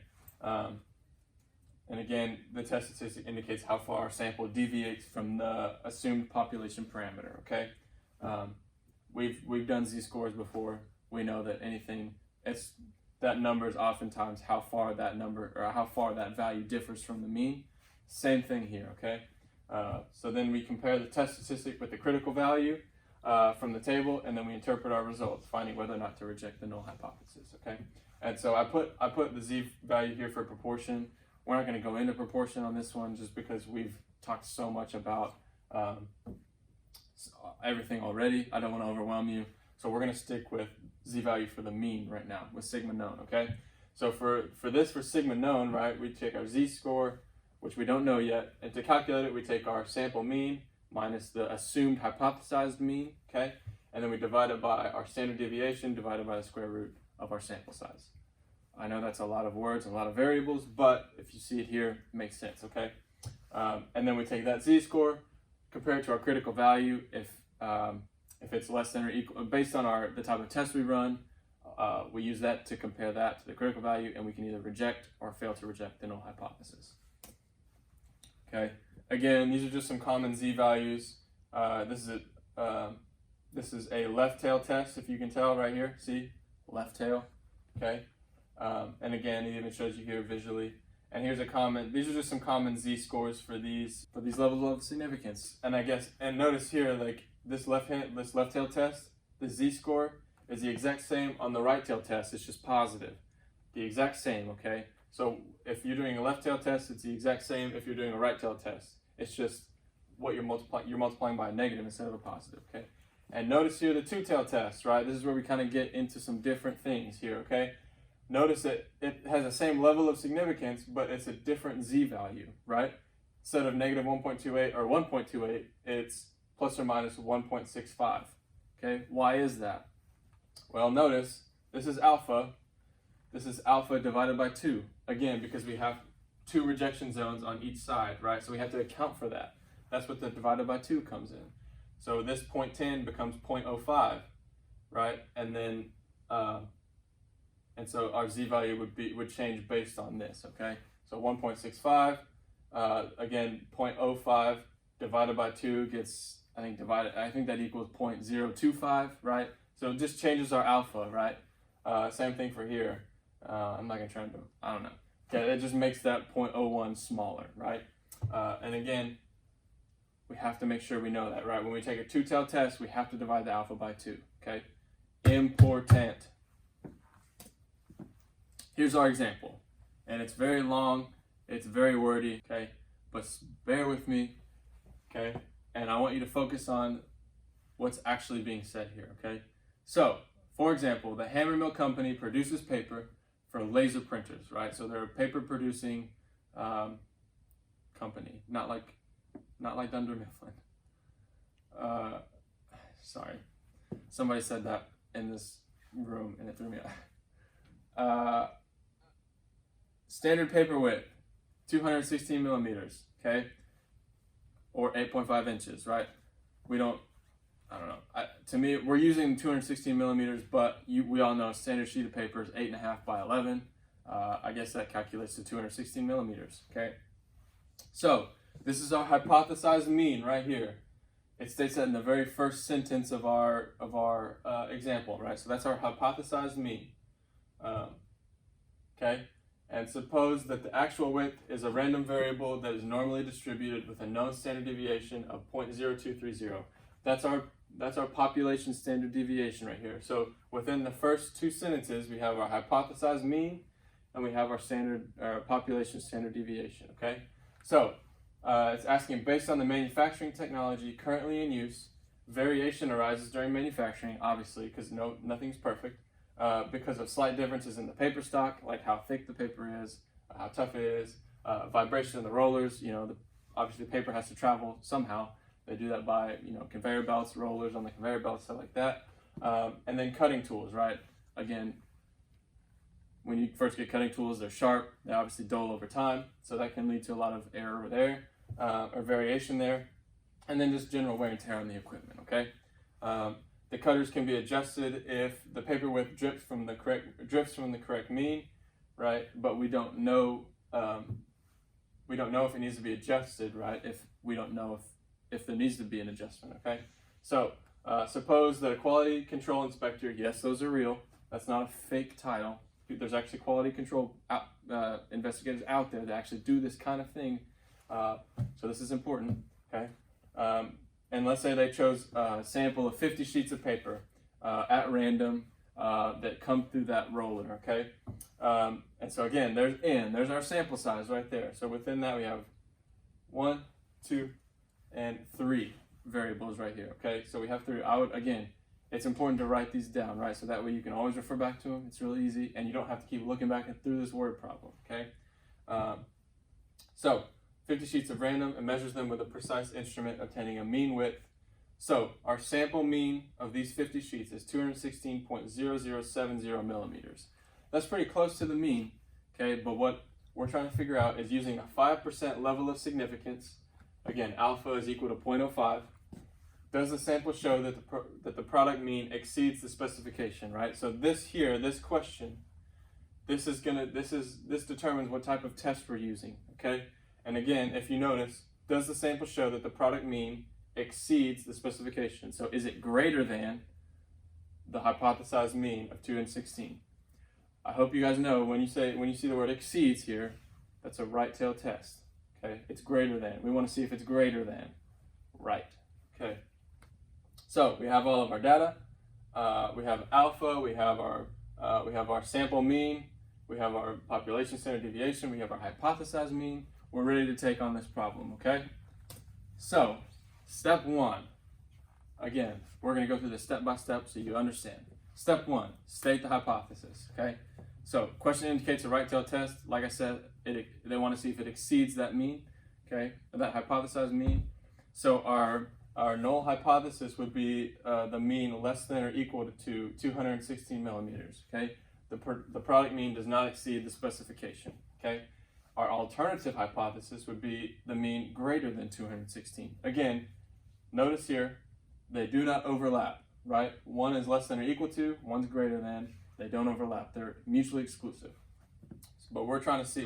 A: And again, the test statistic indicates how far our sample deviates from the assumed population parameter, okay? We've done z-scores before. We know that that number is oftentimes how far that number, or how far that value differs from the mean. Same thing here, okay? So then we compare the test statistic with the critical value from the table, and then we interpret our results, finding whether or not to reject the null hypothesis, okay? And so I put the z value here for proportion. We're not going to go into proportion on this one just because we've talked so much about everything already. I don't want to overwhelm you. So we're going to stick with z value for the mean right now with sigma known, okay? So for sigma known, right, we take our z-score, which we don't know yet, and to calculate it, we take our sample mean minus the assumed hypothesized mean, okay? And then we divide it by our standard deviation divided by the square root of our sample size. I know that's a lot of words, a lot of variables, but if you see it here, it makes sense, okay? And then we take that z-score, compare it to our critical value. If it's less than or equal, based on the type of test we run, we use that to compare that to the critical value, and we can either reject or fail to reject the null hypothesis. Okay. Again, these are just some common z values. This is a left tail test, if you can tell right here. See, left tail. Okay. And again, it even shows you here visually. And here's these are just some common z scores for these levels of significance. And notice here, like this left tail test, the z score is the exact same on the right tail test. It's just positive, the exact same. Okay. So if you're doing a left tail test, it's the exact same if you're doing a right tail test. It's just what you're multiplying by a negative instead of a positive. Okay. And notice here the two tail test, right? This is where we kind of get into some different things here. Okay. Notice that it has the same level of significance, but it's a different z value, right? Instead of negative 1.28 or 1.28, it's plus or minus 1.65. Okay, why is that? Well, notice this is alpha. This is alpha divided by 2. Again, because we have 2 rejection zones on each side, right? So we have to account for that. That's what the divided by 2 comes in. So this 0.10 becomes 0.05, right? And then and so our z value would change based on this, okay? So 1.65, again, 0.05 divided by 2 gets, I think that equals 0.025, right? So it just changes our alpha, right? Same thing for here. I'm not gonna try to, I don't know. Okay, it just makes that 0.01 smaller, right? And again, we have to make sure we know that, right? When we take a two-tail test, we have to divide the alpha by 2, okay? Important. Here's our example, and it's very long, it's very wordy, okay? But bear with me, okay? And I want you to focus on what's actually being said here, okay? So, for example, the Hammermill Company produces paper for laser printers, right? So they're a paper producing company, not like Dunder Mifflin. Sorry. Somebody said that in this room and it threw me off. Standard paper width, 216 millimeters, okay? Or 8.5 inches, right? I don't know. To me, we're using 216 millimeters, but we all know standard sheet of paper is 8.5 by 11. I guess that calculates to 216 millimeters, okay? So this is our hypothesized mean right here. It states that in the very first sentence of our example, right? So that's our hypothesized mean, okay? And suppose that the actual width is a random variable that is normally distributed with a known standard deviation of 0.0230. That's our population standard deviation right here. So within the first two sentences, we have our hypothesized mean and we have our population standard deviation, okay? So it's asking, based on the manufacturing technology currently in use, variation arises during manufacturing, obviously, because nothing's perfect, because of slight differences in the paper stock, like how thick the paper is, how tough it is, vibration of the rollers. Obviously the paper has to travel somehow. They do that by conveyor belts, rollers on the conveyor belts, stuff like that. And then cutting tools, right? Again, when you first get cutting tools, they're sharp. They obviously dull over time, so that can lead to a lot of error there, or variation there. And then just general wear and tear on the equipment, okay? The cutters can be adjusted if the paper width drifts from the correct mean, right? But we don't know if it needs to be adjusted, right? If we don't know if there needs to be an adjustment, okay? So suppose that a quality control inspector, yes, those are real. That's not a fake title. There's actually quality control investigators out there that actually do this kind of thing. So this is important, okay? And let's say they chose a sample of 50 sheets of paper at random that come through that roller, okay? And so again, there's our sample size right there. So within that we have 1, 2, and 3 variables right here, okay? So we have 3. It's important to write these down, right? So that way you can always refer back to them. It's really easy, and you don't have to keep looking back through this word problem, okay? So 50 sheets of random and measures them with a precise instrument, obtaining a mean width. So our sample mean of these 50 sheets is 216.0070 millimeters. That's pretty close to the mean, okay? But what we're trying to figure out is using a 5% level of significance. Again, alpha is equal to 0.05. Does the sample show that the product mean exceeds the specification, right? So this question, this determines what type of test we're using, okay? And again, if you notice, does the sample show that the product mean exceeds the specification? So is it greater than the hypothesized mean of 216? I hope you guys know when you see the word exceeds here, that's a right tail test, okay? It's greater than. We want to see if it's greater than, right? Okay. So we have all of our data. We have alpha. We have our sample mean. We have our population standard deviation. We have our hypothesized mean. We're ready to take on this problem. Okay. So step 1. Again, we're going to go through this step by step so you understand. Step 1: state the hypothesis. Okay. So question indicates a right tail test. Like I said, they want to see if it exceeds that mean. Okay, that hypothesized mean. So our null hypothesis would be the mean less than or equal to 216 millimeters, okay? The product mean does not exceed the specification, okay? Our alternative hypothesis would be the mean greater than 216. Again, notice here, they do not overlap, right? One is less than or equal to, one's greater than. They don't overlap. They're mutually exclusive. But we're trying to see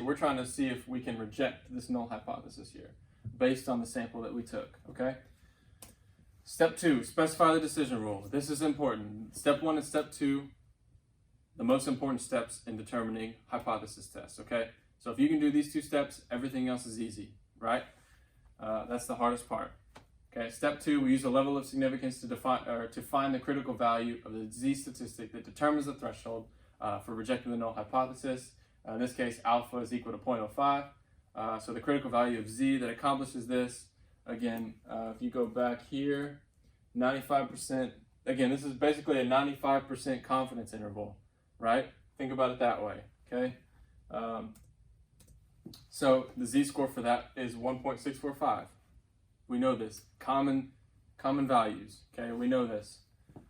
A: if we can reject this null hypothesis here based on the sample that we took, okay? Step 2, specify the decision rule. This is important. Step 1 and step 2, the most important steps in determining hypothesis tests, okay? So if you can do these 2 steps, everything else is easy, right? That's the hardest part. Okay, step 2, we use a level of significance to find the critical value of the Z statistic that determines the threshold for rejecting the null hypothesis. In this case, alpha is equal to 0.05. So the critical value of Z that accomplishes this, again, if you go back here, 95%, again, this is basically a 95% confidence interval, right? Think about it that way, okay? So the Z-score for that is 1.645. We know this. Common common values. Okay, we know this.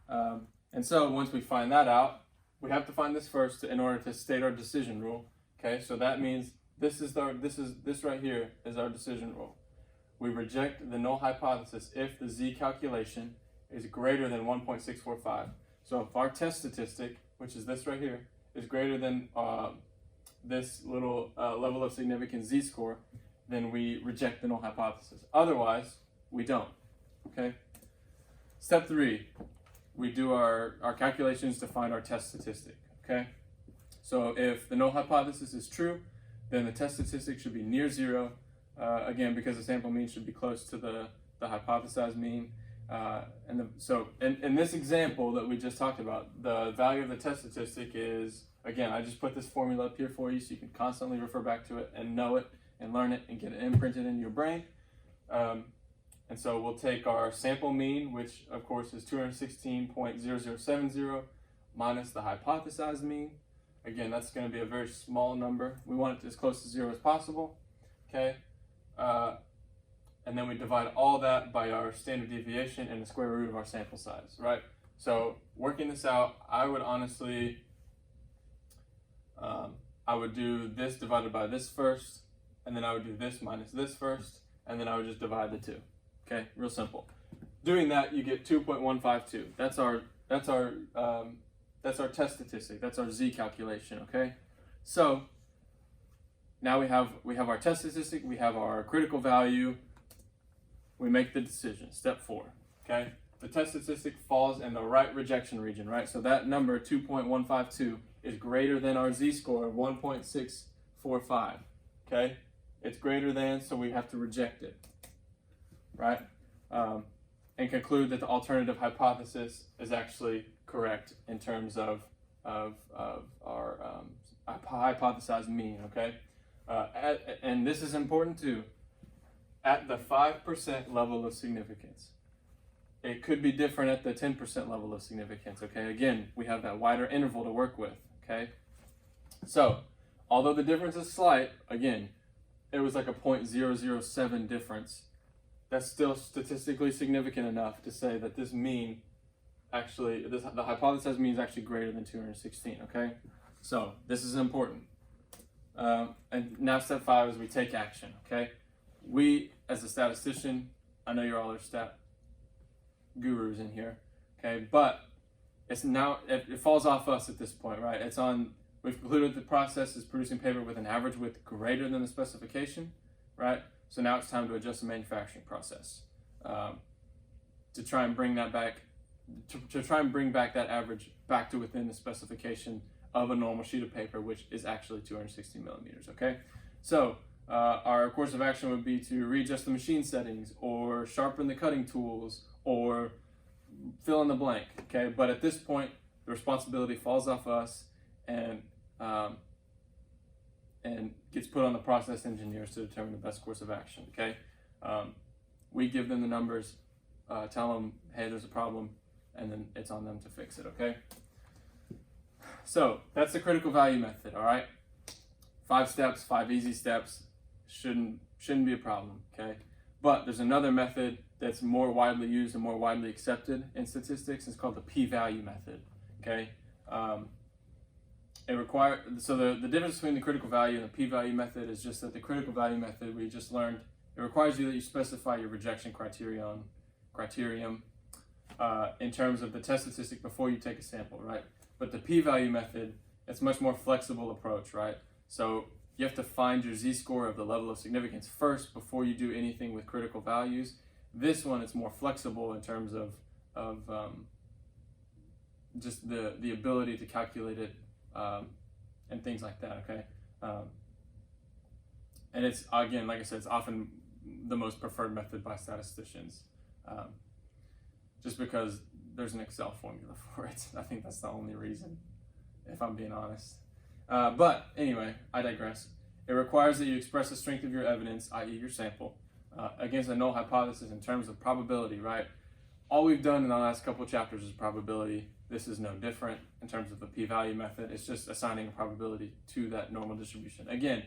A: And so once we find that out, we have to find this first in order to state our decision rule. Okay, so that means this right here is our decision rule. We reject the null hypothesis if the z calculation is greater than 1.645. So if our test statistic, which is this right here, is greater than this little level of significance z-score, then we reject the null hypothesis. Otherwise, we don't. Okay. Step 3, we do our calculations to find our test statistic. Okay. So if the null hypothesis is true, then the test statistic should be near 0. Again, because the sample mean should be close to the hypothesized mean. So in this example that we just talked about, the value of the test statistic is, again, I just put this formula up here for you so you can constantly refer back to it and know it and learn it and get it imprinted in your brain. And so we'll take our sample mean, which of course is 216.0070 minus the hypothesized mean. Again, that's going to be a very small number. We want it as close to 0 as possible. Okay. And then we divide all that by our standard deviation and the square root of our sample size, right? So working this out, I would honestly, I would do this divided by this first, and then I would do this minus this first, and then I would just divide the two. Okay, real simple. Doing that, you get 2.152. That's our test statistic. That's our z calculation. Okay, so now we have our test statistic. We have our critical value. We make the decision. Step 4. Okay, the test statistic falls in the right rejection region, right? So that number 2.152 is greater than our z-score of 1.645. Okay, it's greater than, so we have to reject it, right? And conclude that the alternative hypothesis is actually correct in terms of our hypothesized mean. Okay, and this is important too. At the 5% level of significance, it could be different at the 10% level of significance. Okay, again, we have that wider interval to work with. Okay, so although the difference is slight, again, it was like a 0.007 difference. That's still statistically significant enough to say that this mean actually, the hypothesized mean is actually greater than 216. Okay, so this is important. And now step 5 is we take action. Okay, we as a statistician, I know you're all our stat gurus in here. Okay, but it's now it falls off us at this point, right? It's on. We've concluded the process is producing paper with an average width greater than the specification, right? So now it's time to adjust the manufacturing process to try and bring that back, to try and bring back that average back to within the specification of a normal sheet of paper, which is actually 260 millimeters. Okay, so our course of action would be to readjust the machine settings, or sharpen the cutting tools, or fill in the blank. Okay, but at this point, the responsibility falls off us and gets put on the process engineers to determine the best course of action. Okay, we give them the numbers, tell them, hey, there's a problem, and then it's on them to fix it. Okay, so that's the critical value method. All right, 5 steps, 5 easy steps, shouldn't be a problem. Okay, but there's another method that's more widely used and more widely accepted in statistics. It's called the p-value method. Okay. The difference between the critical value and the p-value method is just that the critical value method, we just learned, it requires you that you specify your rejection criterion in terms of the test statistic before you take a sample, right? But the p-value method, it's a much more flexible approach, right? So you have to find your z-score of the level of significance first before you do anything with critical values. This one, it's more flexible in terms of just the ability to calculate it and things like that. Okay, and it's, again, like I said, it's often the most preferred method by statisticians, just because there's an Excel formula for it. I think that's the only reason, if I'm being honest. But anyway, I digress. It requires that you express the strength of your evidence, i.e. your sample, against a null hypothesis in terms of probability, right? All we've done in the last couple chapters is probability. This is no different in terms of the p-value method. It's just assigning a probability to that normal distribution. Again,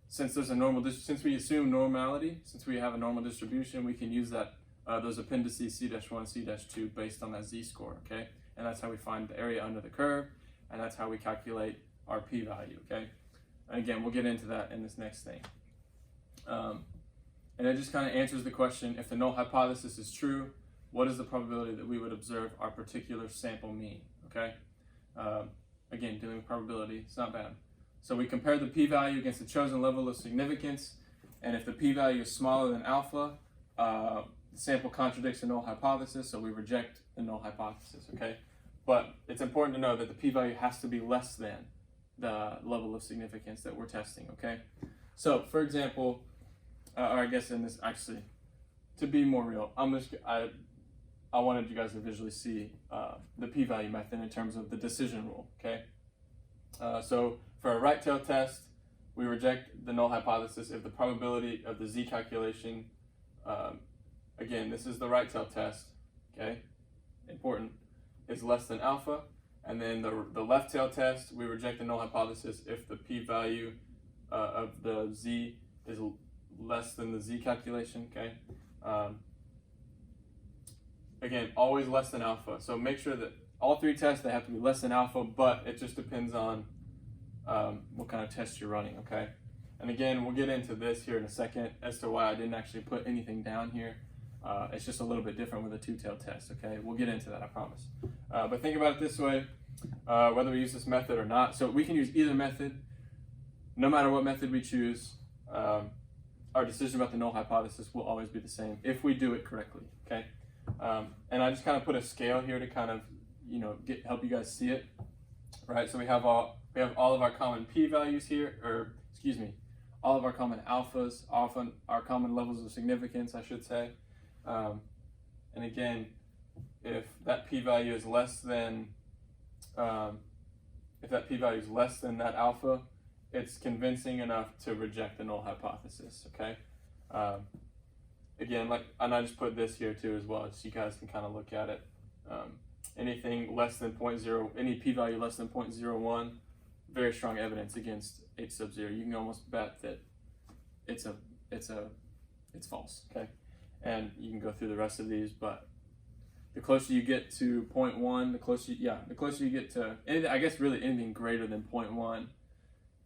A: since there's a since we assume normality, since we have a normal distribution, we can use that those appendices C-1, C-2 based on that z-score, okay? And that's how we find the area under the curve, and that's how we calculate our p-value, okay? And again, we'll get into that in this next thing. And it just kind of answers the question, if the null hypothesis is true, what is the probability that we would observe our particular sample mean, okay? Again, dealing with probability, it's not bad. So we compare the p-value against the chosen level of significance, and if the p-value is smaller than alpha, the sample contradicts the null hypothesis, so we reject the null hypothesis, okay? But it's important to know that the p-value has to be less than the level of significance that we're testing, okay? So, for example, or I guess in this, actually, to be more real, I wanted you guys to visually see the p-value method in terms of the decision rule, okay? So for a right tail test, we reject the null hypothesis if the probability of the z calculation, again, this is the right tail test, okay? Important, is less than alpha. And then the left tail test, we reject the null hypothesis if the p-value of the z is less than the z calculation, okay? Again, always less than alpha. So make sure that all three tests, they have to be less than alpha, but it just depends on what kind of test you're running, okay? And again, we'll get into this here in a second as to why I didn't actually put anything down here. It's just a little bit different with a two-tailed test, okay? We'll get into that, I promise. But think about it this way, whether we use this method or not. So we can use either method. No matter what method we choose, our decision about the null hypothesis will always be the same if we do it correctly, okay? And I just kind of put a scale here to kind of, you know, help you guys see it, right? So we have all of our common p-values here, or excuse me, all of our common alphas, often our common levels of significance, I should say. And again, if that p-value is less than, that alpha, it's convincing enough to reject the null hypothesis, okay? Again, and I just put this here too as well, so you guys can kind of look at it. Anything less than 0.0, any p-value less than 0.01, very strong evidence against H sub 0. You can almost bet that it's false, okay? And you can go through the rest of these, but the closer you get to 0.1, the closer you get to anything, I guess really anything greater than 0.1,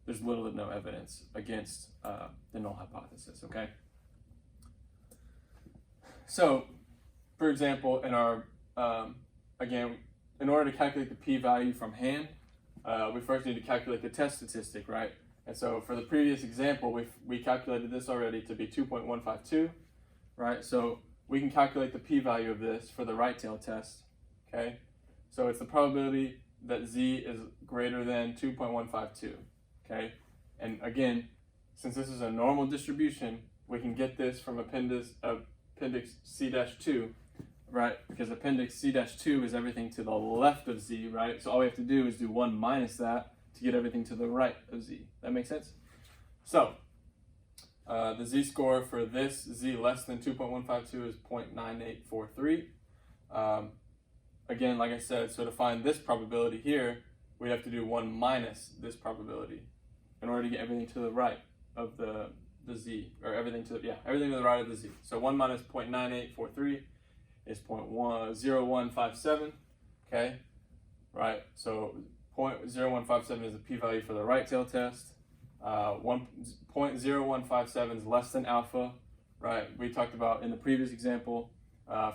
A: there's little to no evidence against the null hypothesis, okay? So, for example, in our, again, in order to calculate the p-value from hand, we first need to calculate the test statistic, right? And so for the previous example, we calculated this already to be 2.152, right? So we can calculate the p-value of this for the right tail test, okay? So it's the probability that z is greater than 2.152, okay? And again, since this is a normal distribution, we can get this from appendix C-2, right? Because appendix C-2 is everything to the left of z, right? So all we have to do is do 1 minus that to get everything to the right of z. That makes sense? So the z-score for this z less than 2.152 is 0.9843. Again, like I said, so to find this probability here, we have to do 1 minus this probability in order to get everything to the right of the z, or everything to the right of the z. So 1 minus 0.9843 is 0.0157, okay? Right, so 0.0157 is the p-value for the right tail test. 0.0157 is less than alpha, right? We talked about in the previous example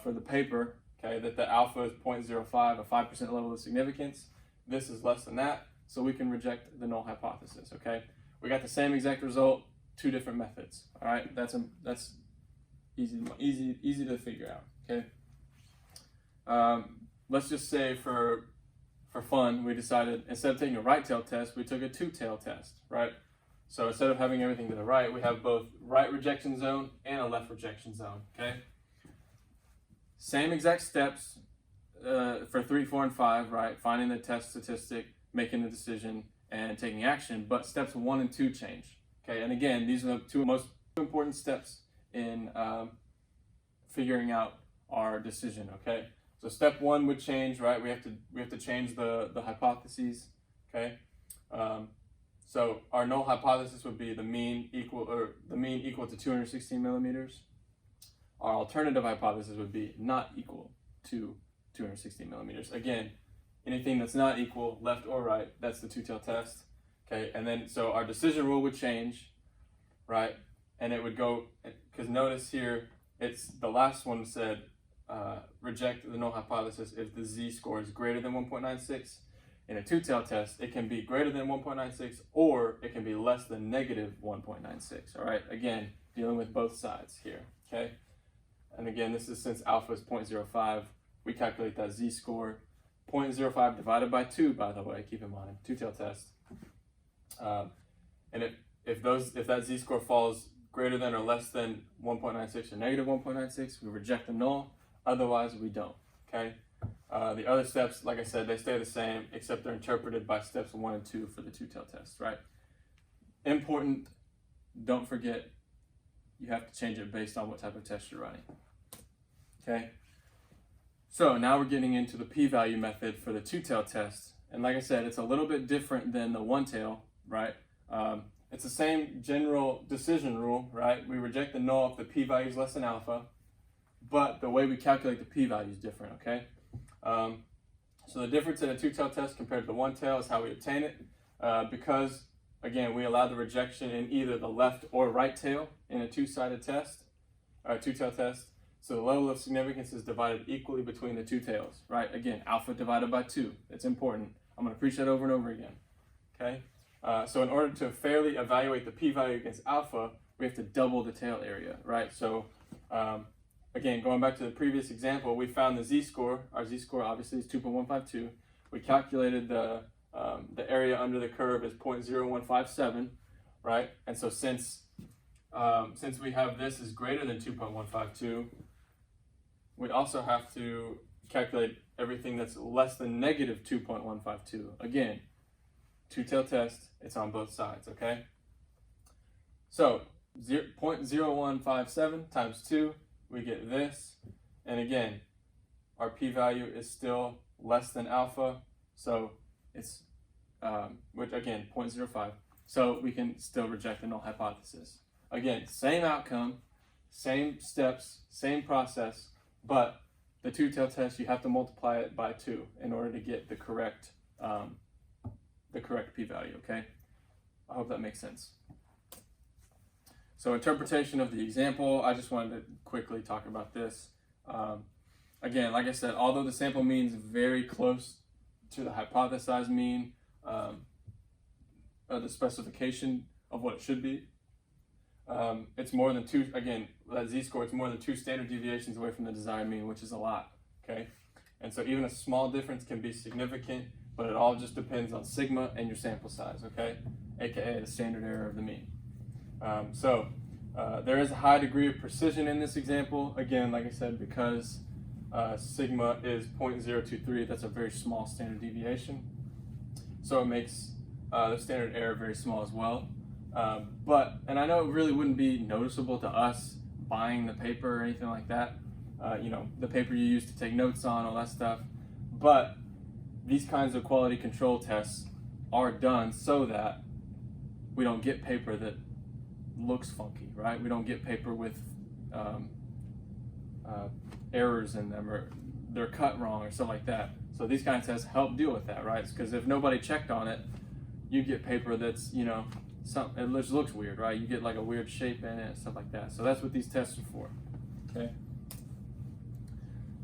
A: for the paper, okay, that the alpha is 0.05, a 5% level of significance. This is less than that, so we can reject the null hypothesis, okay? We got the same exact result, 2 different methods, all right? That's easy to figure out, okay? Let's just say for fun, we decided instead of taking a right tail test, we took a two-tail test, right? So instead of having everything to the right, we have both right rejection zone and a left rejection zone, okay? Same exact steps for 3, 4, and 5, right? Finding the test statistic, making the decision, and taking action, but steps 1 and 2 change, okay? And again, these are the 2 most important steps in figuring out our decision, okay? So step 1 would change, right? We have to change the hypotheses, okay? So our null hypothesis would be the mean equal to 216 millimeters. our alternative hypothesis would be not equal to 260 millimeters. Again, anything that's not equal, left or right, that's the two-tail test. Okay, and then so our decision rule would change, right? And it would go, because notice here, it's the last one said reject the null hypothesis if the z-score is greater than 1.96. In a two-tail test, it can be greater than 1.96 or it can be less than negative 1.96. All right, again, dealing with both sides here. Okay, and again, this is since alpha is 0.05, we calculate that z-score. 0.05 divided by 2, by the way, keep in mind, two-tail test. And if that z-score falls greater than or less than 1.96 or negative 1.96, we reject the null. Otherwise, we don't. Okay. The other steps, like I said, they stay the same, except they're interpreted by steps 1 and 2 for the two-tail test. Right. Important. Don't forget, you have to change it based on what type of test you're running. Okay. So now we're getting into the p-value method for the two-tail test. And like I said, it's a little bit different than the one-tail, right? It's the same general decision rule, right? We reject the null if the p-value is less than alpha, but the way we calculate the p-value is different, okay? So the difference in a two-tail test compared to the one-tail is how we obtain it, because, again, we allow the rejection in either the left or right tail in a two-sided test, or a two-tail test. So the level of significance is divided equally between the two tails, right? Again, alpha divided by 2. It's important. I'm going to preach that over and over again, okay? So in order to fairly evaluate the p-value against alpha, we have to double the tail area, right? So again, going back to the previous example, we found the z-score. Our z-score obviously is 2.152. We calculated the area under the curve is 0.0157, right? And so since we have this is greater than 2.152, we also have to calculate everything that's less than negative 2.152. Again, two-tail test, it's on both sides, okay? So 0.0157 times 2, we get this. And again, our p-value is still less than alpha, so it's, which again, 0.05. So we can still reject the null hypothesis. Again, same outcome, same steps, same process, but the two-tail test, you have to multiply it by 2 in order to get the correct p-value, okay? I hope that makes sense. So interpretation of the example, I just wanted to quickly talk about this. Again, like I said, although the sample mean is very close to the hypothesized mean, the specification of what it should be, it's more than 2, again, that z-score, it's more than 2 standard deviations away from the desired mean, which is a lot, okay? And so even a small difference can be significant, but it all just depends on sigma and your sample size, okay? AKA the standard error of the mean. There is a high degree of precision in this example. Again, like I said, because sigma is 0.023, that's a very small standard deviation. So it makes the standard error very small as well. And I know it really wouldn't be noticeable to us buying the paper or anything like that, the paper you use to take notes on, all that stuff. But these kinds of quality control tests are done so that we don't get paper that looks funky, right? We don't get paper with errors in them, or they're cut wrong or stuff like that. So these kinds of tests help deal with that, right? Because if nobody checked on it, you get paper that's, it just looks weird, right? You get like a weird shape in it and stuff like that. So that's what these tests are for, okay?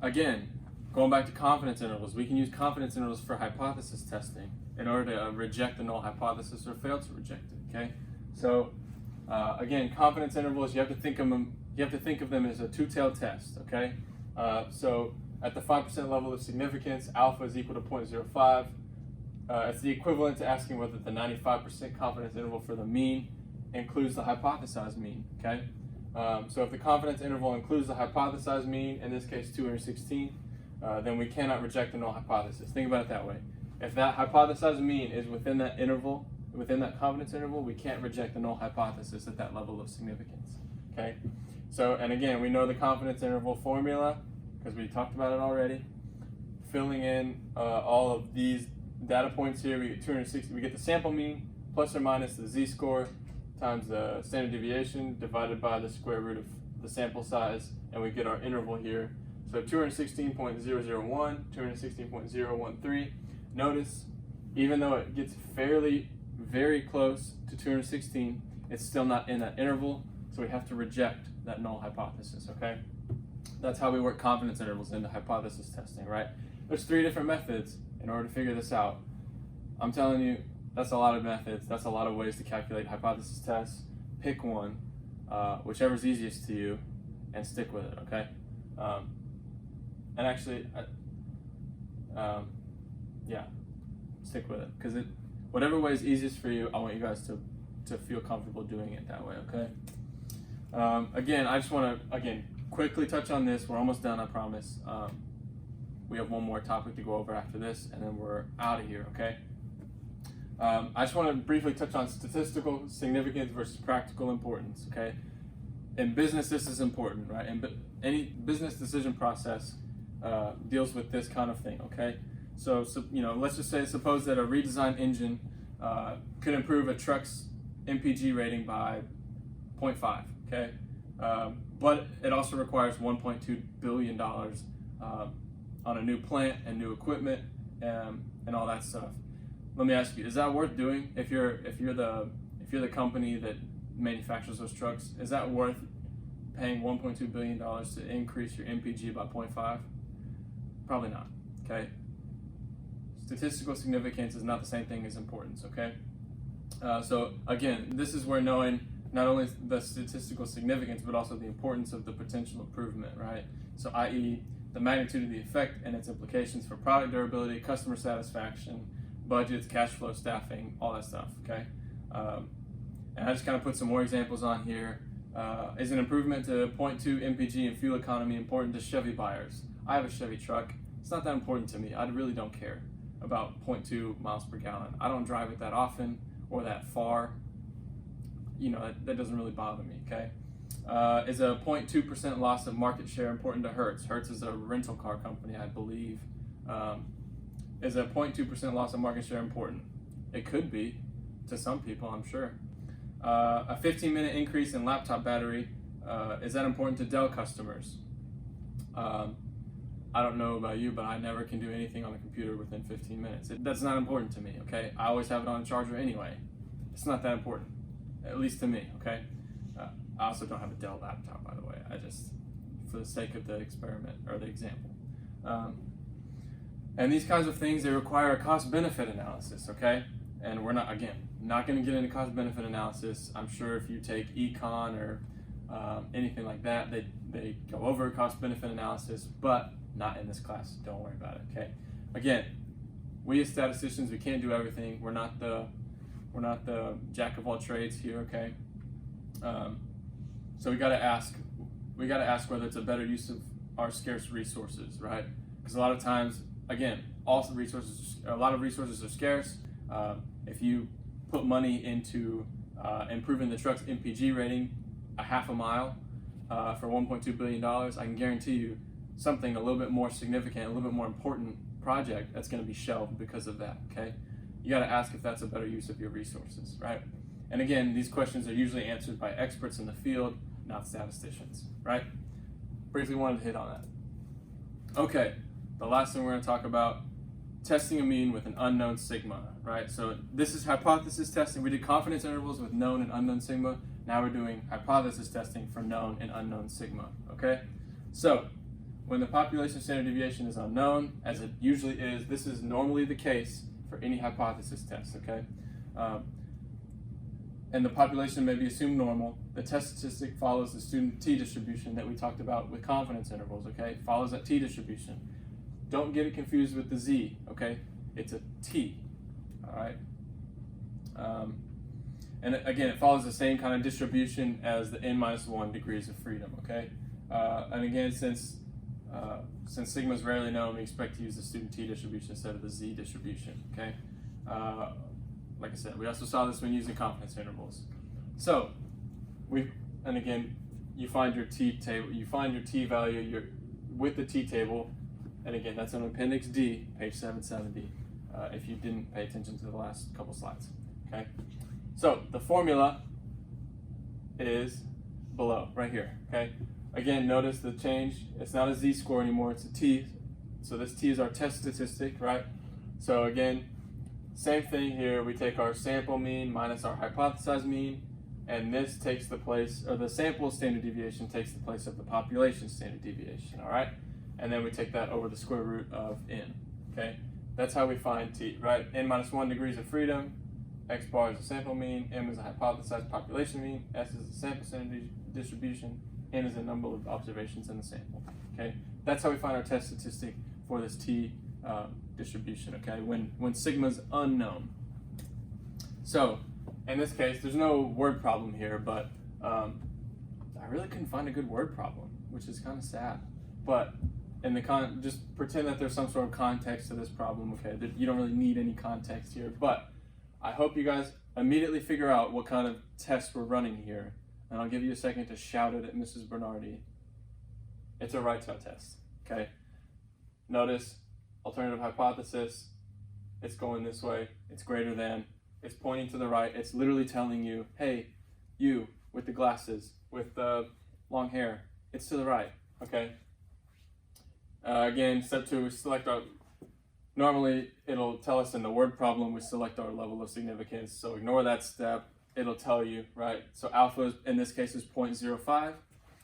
A: Again, going back to confidence intervals, we can use confidence intervals for hypothesis testing in order to reject the null hypothesis or fail to reject it, okay? So again, confidence intervals, you have to think of them as a two-tailed test, okay? So at the 5% level of significance, alpha is equal to 0.05. It's the equivalent to asking whether the 95% confidence interval for the mean includes the hypothesized mean, okay? So if the confidence interval includes the hypothesized mean, in this case 216, then we cannot reject the null hypothesis. Think about it that way. If that hypothesized mean is within that interval, within that confidence interval, we can't reject the null hypothesis at that level of significance, okay? So, and again, we know the confidence interval formula because we talked about it already. Filling in all of these data points here, we get 260, we get the sample mean plus or minus the z-score times the standard deviation divided by the square root of the sample size, and we get our interval here. So 216.001, 216.013. Notice, even though it gets very close to 216, it's still not in that interval, so we have to reject that null hypothesis, okay? That's how we work confidence intervals into hypothesis testing, right? There's 3 different methods in order to figure this out. I'm telling you, that's a lot of methods. That's a lot of ways to calculate hypothesis tests. Pick one, whichever's easiest to you, and stick with it, okay? And actually, yeah, stick with it, because whatever way is easiest for you, I want you guys to feel comfortable doing it that way, okay? Again, I just want to, quickly touch on this. We're almost done, I promise. We have one more topic to go over after this, and then we're out of here, okay? I just want to briefly touch on statistical significance versus practical importance, okay? In business, this is important, right? And any business decision process deals with this kind of thing, okay? So let's just say, suppose that a redesigned engine could improve a truck's MPG rating by 0.5, okay? But it also requires $1.2 billion on a new plant and new equipment and all that stuff. Let me ask you: is that worth doing? If you're the company that manufactures those trucks, is that worth paying $1.2 billion to increase your MPG by 0.5? Probably not. Okay. Statistical significance is not the same thing as importance. Okay. So again, this is where knowing not only the statistical significance but also the importance of the potential improvement, right? So, i.e., the magnitude of the effect and its implications for product durability, customer satisfaction, budgets, cash flow, staffing, all that stuff, okay? And I just kind of put some more examples on here. Is an improvement to 0.2 MPG and fuel economy important to Chevy buyers? I have a Chevy truck. It's not that important to me. I really don't care about 0.2 miles per gallon. I don't drive it that often or that far. That doesn't really bother me, okay? Is a 0.2% loss of market share important to Hertz? Hertz is a rental car company, I believe. Is a 0.2% loss of market share important? It could be to some people, I'm sure. A 15-minute increase in laptop battery, is that important to Dell customers? I don't know about you, but I never can do anything on the computer within 15 minutes. That's not important to me, okay? I always have it on a charger anyway. It's not that important, at least to me, okay? I also don't have a Dell laptop, by the way. I just, for the sake of the experiment, or the example. And these kinds of things, they require a cost-benefit analysis, okay? And we're not going to get into cost-benefit analysis. I'm sure if you take econ or anything like that, they go over cost-benefit analysis, but not in this class. Don't worry about it, okay? Again, we as statisticians, we can't do everything. We're not the jack of all trades here, okay? So we got to ask whether it's a better use of our scarce resources, right? Because a lot of times, again, a lot of resources are scarce. If you put money into improving the truck's MPG rating a half a mile for $1.2 billion, I can guarantee you something a little bit more significant, a little bit more important project that's going to be shelved because of that, okay? You got to ask if that's a better use of your resources, right? And again, these questions are usually answered by experts in the field, not statisticians, right? Briefly wanted to hit on that. Okay, the last thing we're going to talk about, testing a mean with an unknown sigma, right? So this is hypothesis testing. We did confidence intervals with known and unknown sigma. Now we're doing hypothesis testing for known and unknown sigma, okay? So when the population standard deviation is unknown, as it usually is, this is normally the case for any hypothesis test, okay? And the population may be assumed normal. The test statistic follows the student t-distribution that we talked about with confidence intervals, okay? Follows that t-distribution. Don't get it confused with the z, okay? It's a t, all right? And again, it follows the same kind of distribution as the n-1 degrees of freedom, okay? And again, since sigma is rarely known, we expect to use the student t-distribution instead of the z distribution, okay? Like I said, we also saw this when using confidence intervals. So, and again, you find your t table, you find your t value with the t table, and again, that's in Appendix D, page 770, if you didn't pay attention to the last couple slides, okay? So, the formula is below, right here, okay? Again, notice the change. It's not a z-score anymore, it's a t. So this t is our test statistic, right? So again, same thing here. We take our sample mean minus our hypothesized mean, and this takes the place, or the sample standard deviation takes the place of the population standard deviation, all right? And then we take that over the square root of n, okay? That's how we find t, right? N minus 1 degrees of freedom, x bar is the sample mean, m is a hypothesized population mean, s is the sample standard distribution, n is the number of observations in the sample, okay? That's how we find our test statistic for this t distribution, okay, when sigma is unknown. So, in this case, there's no word problem here, but I really couldn't find a good word problem, which is kind of sad. But in the just pretend that there's some sort of context to this problem, okay? You don't really need any context here, but I hope you guys immediately figure out what kind of test we're running here, and I'll give you a second to shout it at Mrs. Bernardi. It's a right-tail test, okay? Notice, alternative hypothesis, it's going this way, it's greater than, it's pointing to the right, it's literally telling you, hey, you with the glasses, with the long hair, it's to the right, okay? Again, step 2, we select our, normally it'll tell us in the word problem, we select our level of significance, so ignore that step, it'll tell you, right? So alpha, in this case, is 0.05,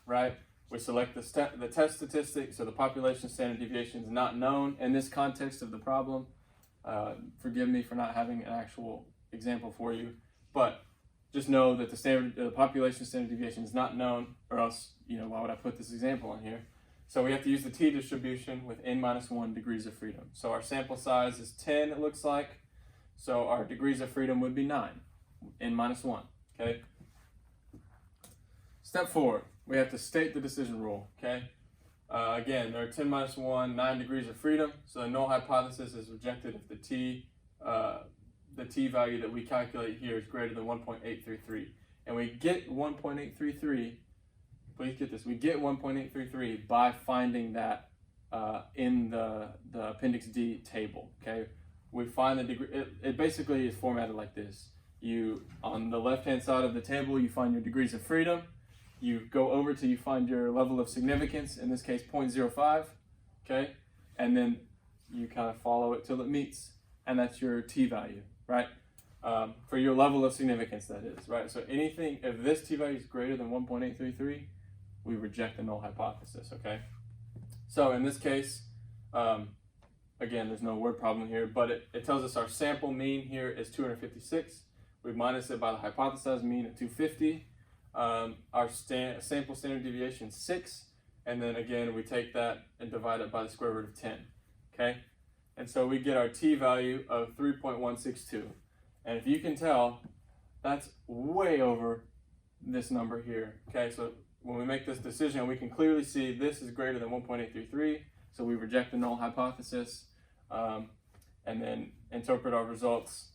A: right? We select the test statistic, so the population standard deviation is not known in this context of the problem. Forgive me for not having an actual example for you, but just know that the population standard deviation is not known, or else, why would I put this example on here? So we have to use the t distribution with n minus 1 degrees of freedom. So our sample size is 10, it looks like. So our degrees of freedom would be 9, n minus 1, okay? Step 4, we have to state the decision rule, okay? Again, there are 10 minus 1, 9 degrees of freedom. So the null hypothesis is rejected if the t value that we calculate here is greater than 1.833. And we get 1.833, please get this, we get 1.833 by finding that in the Appendix D table, okay? We find the degree, it basically is formatted like this. On the left-hand side of the table, you find your degrees of freedom. You go over till you find your level of significance, in this case 0.05, okay? And then you kind of follow it till it meets, and that's your t-value, right? For your level of significance, that is, right? So anything, if this t-value is greater than 1.833, we reject the null hypothesis, okay? So in this case, again, there's no word problem here, but it tells us our sample mean here is 256. We minus it by the hypothesized mean at 250. Our sample standard deviation is 6, and then again we take that and divide it by the square root of 10, okay? And so we get our t-value of 3.162, and if you can tell, that's way over this number here, okay? So when we make this decision, we can clearly see this is greater than 1.833, so we reject the null hypothesis, and then interpret our results,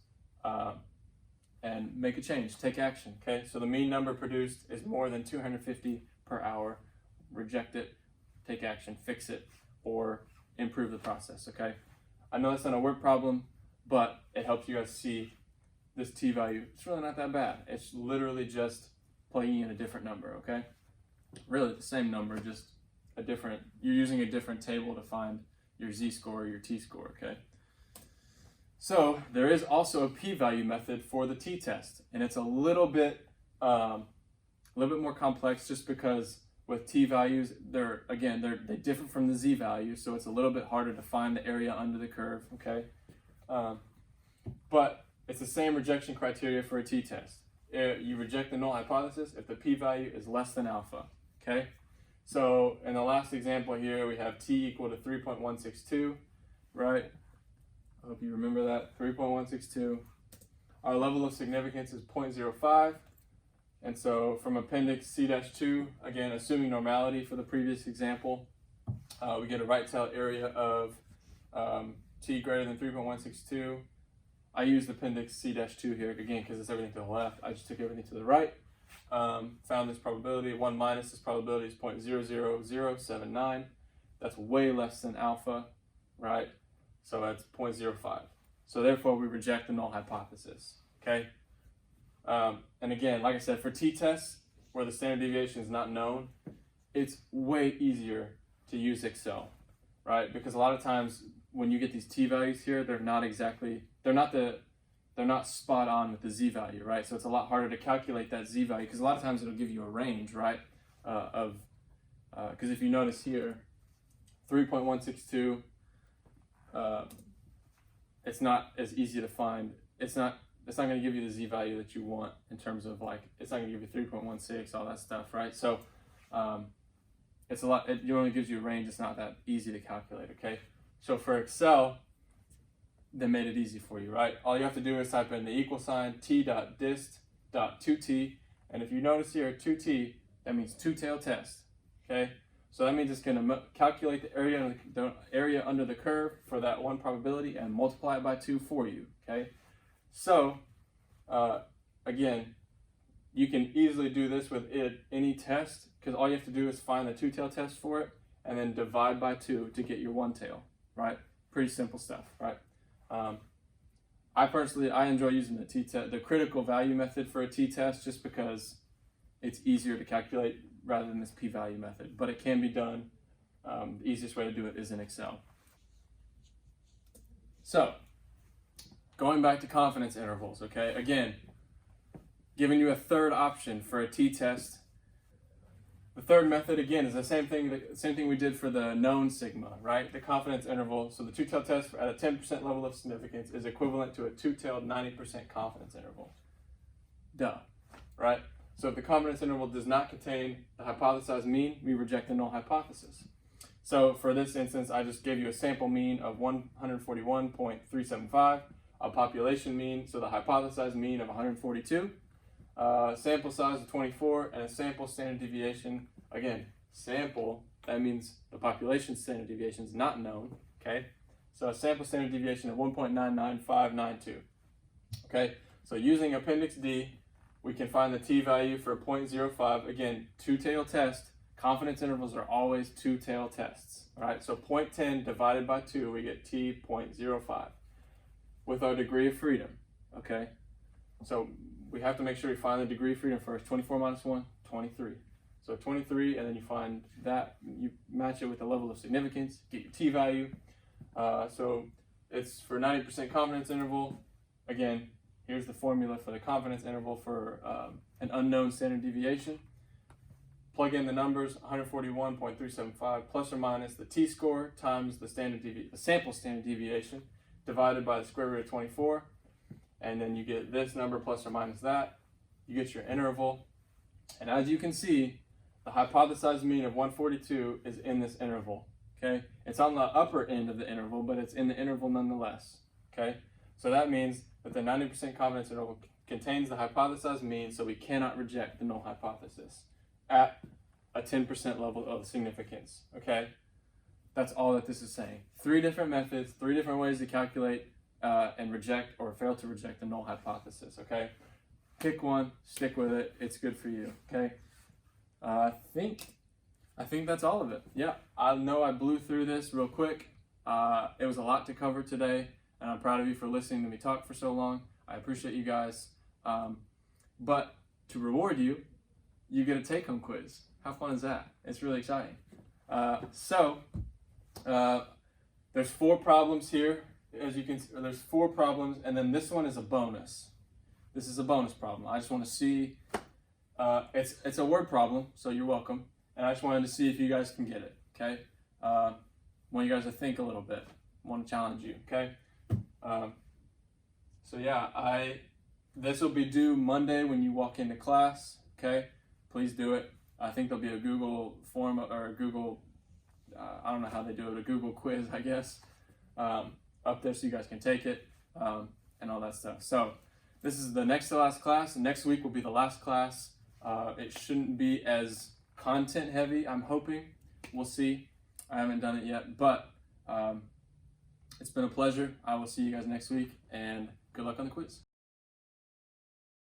A: and make a change, take action, okay? So the mean number produced is more than 250 per hour. Reject it, take action, fix it, or improve the process, okay? I know that's not a word problem, but it helps you guys see this t-value. It's really not that bad. It's literally just plugging in a different number, okay? Really the same number, just you're using a different table to find your z-score or your t-score, okay? So there is also a p-value method for the t-test, and it's a little bit more complex just because with t-values, they differ from the z-value, so it's a little bit harder to find the area under the curve, okay? But it's the same rejection criteria for a t-test. You reject the null hypothesis if the p-value is less than alpha, okay? So in the last example here, we have t equal to 3.162, right? I hope you remember that, 3.162. Our level of significance is 0.05. And so from Appendix C-2, again, assuming normality for the previous example, we get a right tail area of t greater than 3.162. I used Appendix C-2 here, again, because it's everything to the left. I just took everything to the right. Found this probability. 1 minus this probability is 0.00079. That's way less than alpha, right? So that's 0.05. So therefore, we reject the null hypothesis, okay? And again, like I said, for t-tests, where the standard deviation is not known, it's way easier to use Excel, right? Because a lot of times when you get these t values here, they're not spot on with the z value, right? So it's a lot harder to calculate that z value, because a lot of times it'll give you a range, right? Because if you notice here, 3.162, it's not as easy to find. It's not going to give you the z value that you want in terms of like, it's not going to give you 3.16, all that stuff, right? So it's a lot, it only gives you a range. It's not that easy to calculate, okay? So for Excel, they made it easy for you, right? All you have to do is type in the equal sign t.dist.2t, and if you notice here, 2t, that means two-tail test, okay? So that means it's going to calculate the area under the curve for that one probability and multiply it by 2 for you, okay? So, again, you can easily do this with any test, because all you have to do is find the two-tail test for it and then divide by 2 to get your one-tail, right? Pretty simple stuff, right? I enjoy using the critical value method for a t-test just because it's easier to calculate rather than this p-value method, but it can be done. The easiest way to do it is in Excel. So, going back to confidence intervals, okay? Again, giving you a third option for a t-test. The third method, again, is the same thing we did for the known sigma, right? The confidence interval. So the two-tailed test at a 10% level of significance is equivalent to a two-tailed 90% confidence interval. Duh, right? So if the confidence interval does not contain the hypothesized mean, we reject the null hypothesis. So for this instance, I just gave you a sample mean of 141.375, a population mean, so the hypothesized mean of 142, sample size of 24, and a sample standard deviation. Again, sample, that means the population standard deviation is not known, okay? So a sample standard deviation of 1.99592, okay? So using Appendix D, we can find the t-value for 0.05. Again, two-tail test. Confidence intervals are always two-tail tests, all right? So 0.10 divided by 2, we get t.05 with our degree of freedom, okay? So we have to make sure we find the degree of freedom first. 24 minus 1, 23. So 23, and then you find that, you match it with the level of significance, get your t-value. So it's for 90% confidence interval. Again, here's the formula for the confidence interval for an unknown standard deviation. Plug in the numbers, 141.375 plus or minus the t-score times the sample standard deviation divided by the square root of 24. And then you get this number plus or minus that. You get your interval. And as you can see, the hypothesized mean of 142 is in this interval, okay? It's on the upper end of the interval, but it's in the interval nonetheless, okay? So that means that the 90% confidence interval contains the hypothesized mean, so we cannot reject the null hypothesis at a 10% level of significance, okay? That's all that this is saying. 3 different methods, 3 different ways to calculate and reject or fail to reject the null hypothesis, okay? Pick one, stick with it, it's good for you, okay? I think that's all of it. Yeah, I know I blew through this real quick. It was a lot to cover today, and I'm proud of you for listening to me talk for so long. I appreciate you guys. But to reward you, you get a take-home quiz. How fun is that? It's really exciting. There's 4 problems here. As you can see, there's 4 problems, and then this one is a bonus. This is a bonus problem. I just want to see, it's a word problem, so you're welcome. And I just wanted to see if you guys can get it, okay? I want you guys to think a little bit. I want to challenge you, okay? So yeah, this will be due Monday when you walk into class, okay? Please do it. I think there'll be a Google form or a Google, I don't know how they do it, a Google quiz, I guess, up there so you guys can take it and all that stuff. So this is the next to last class. Next week will be the last class. It shouldn't be as content heavy, I'm hoping. We'll see. I haven't done it yet, but it's been a pleasure. I will see you guys next week, and good luck on the quiz.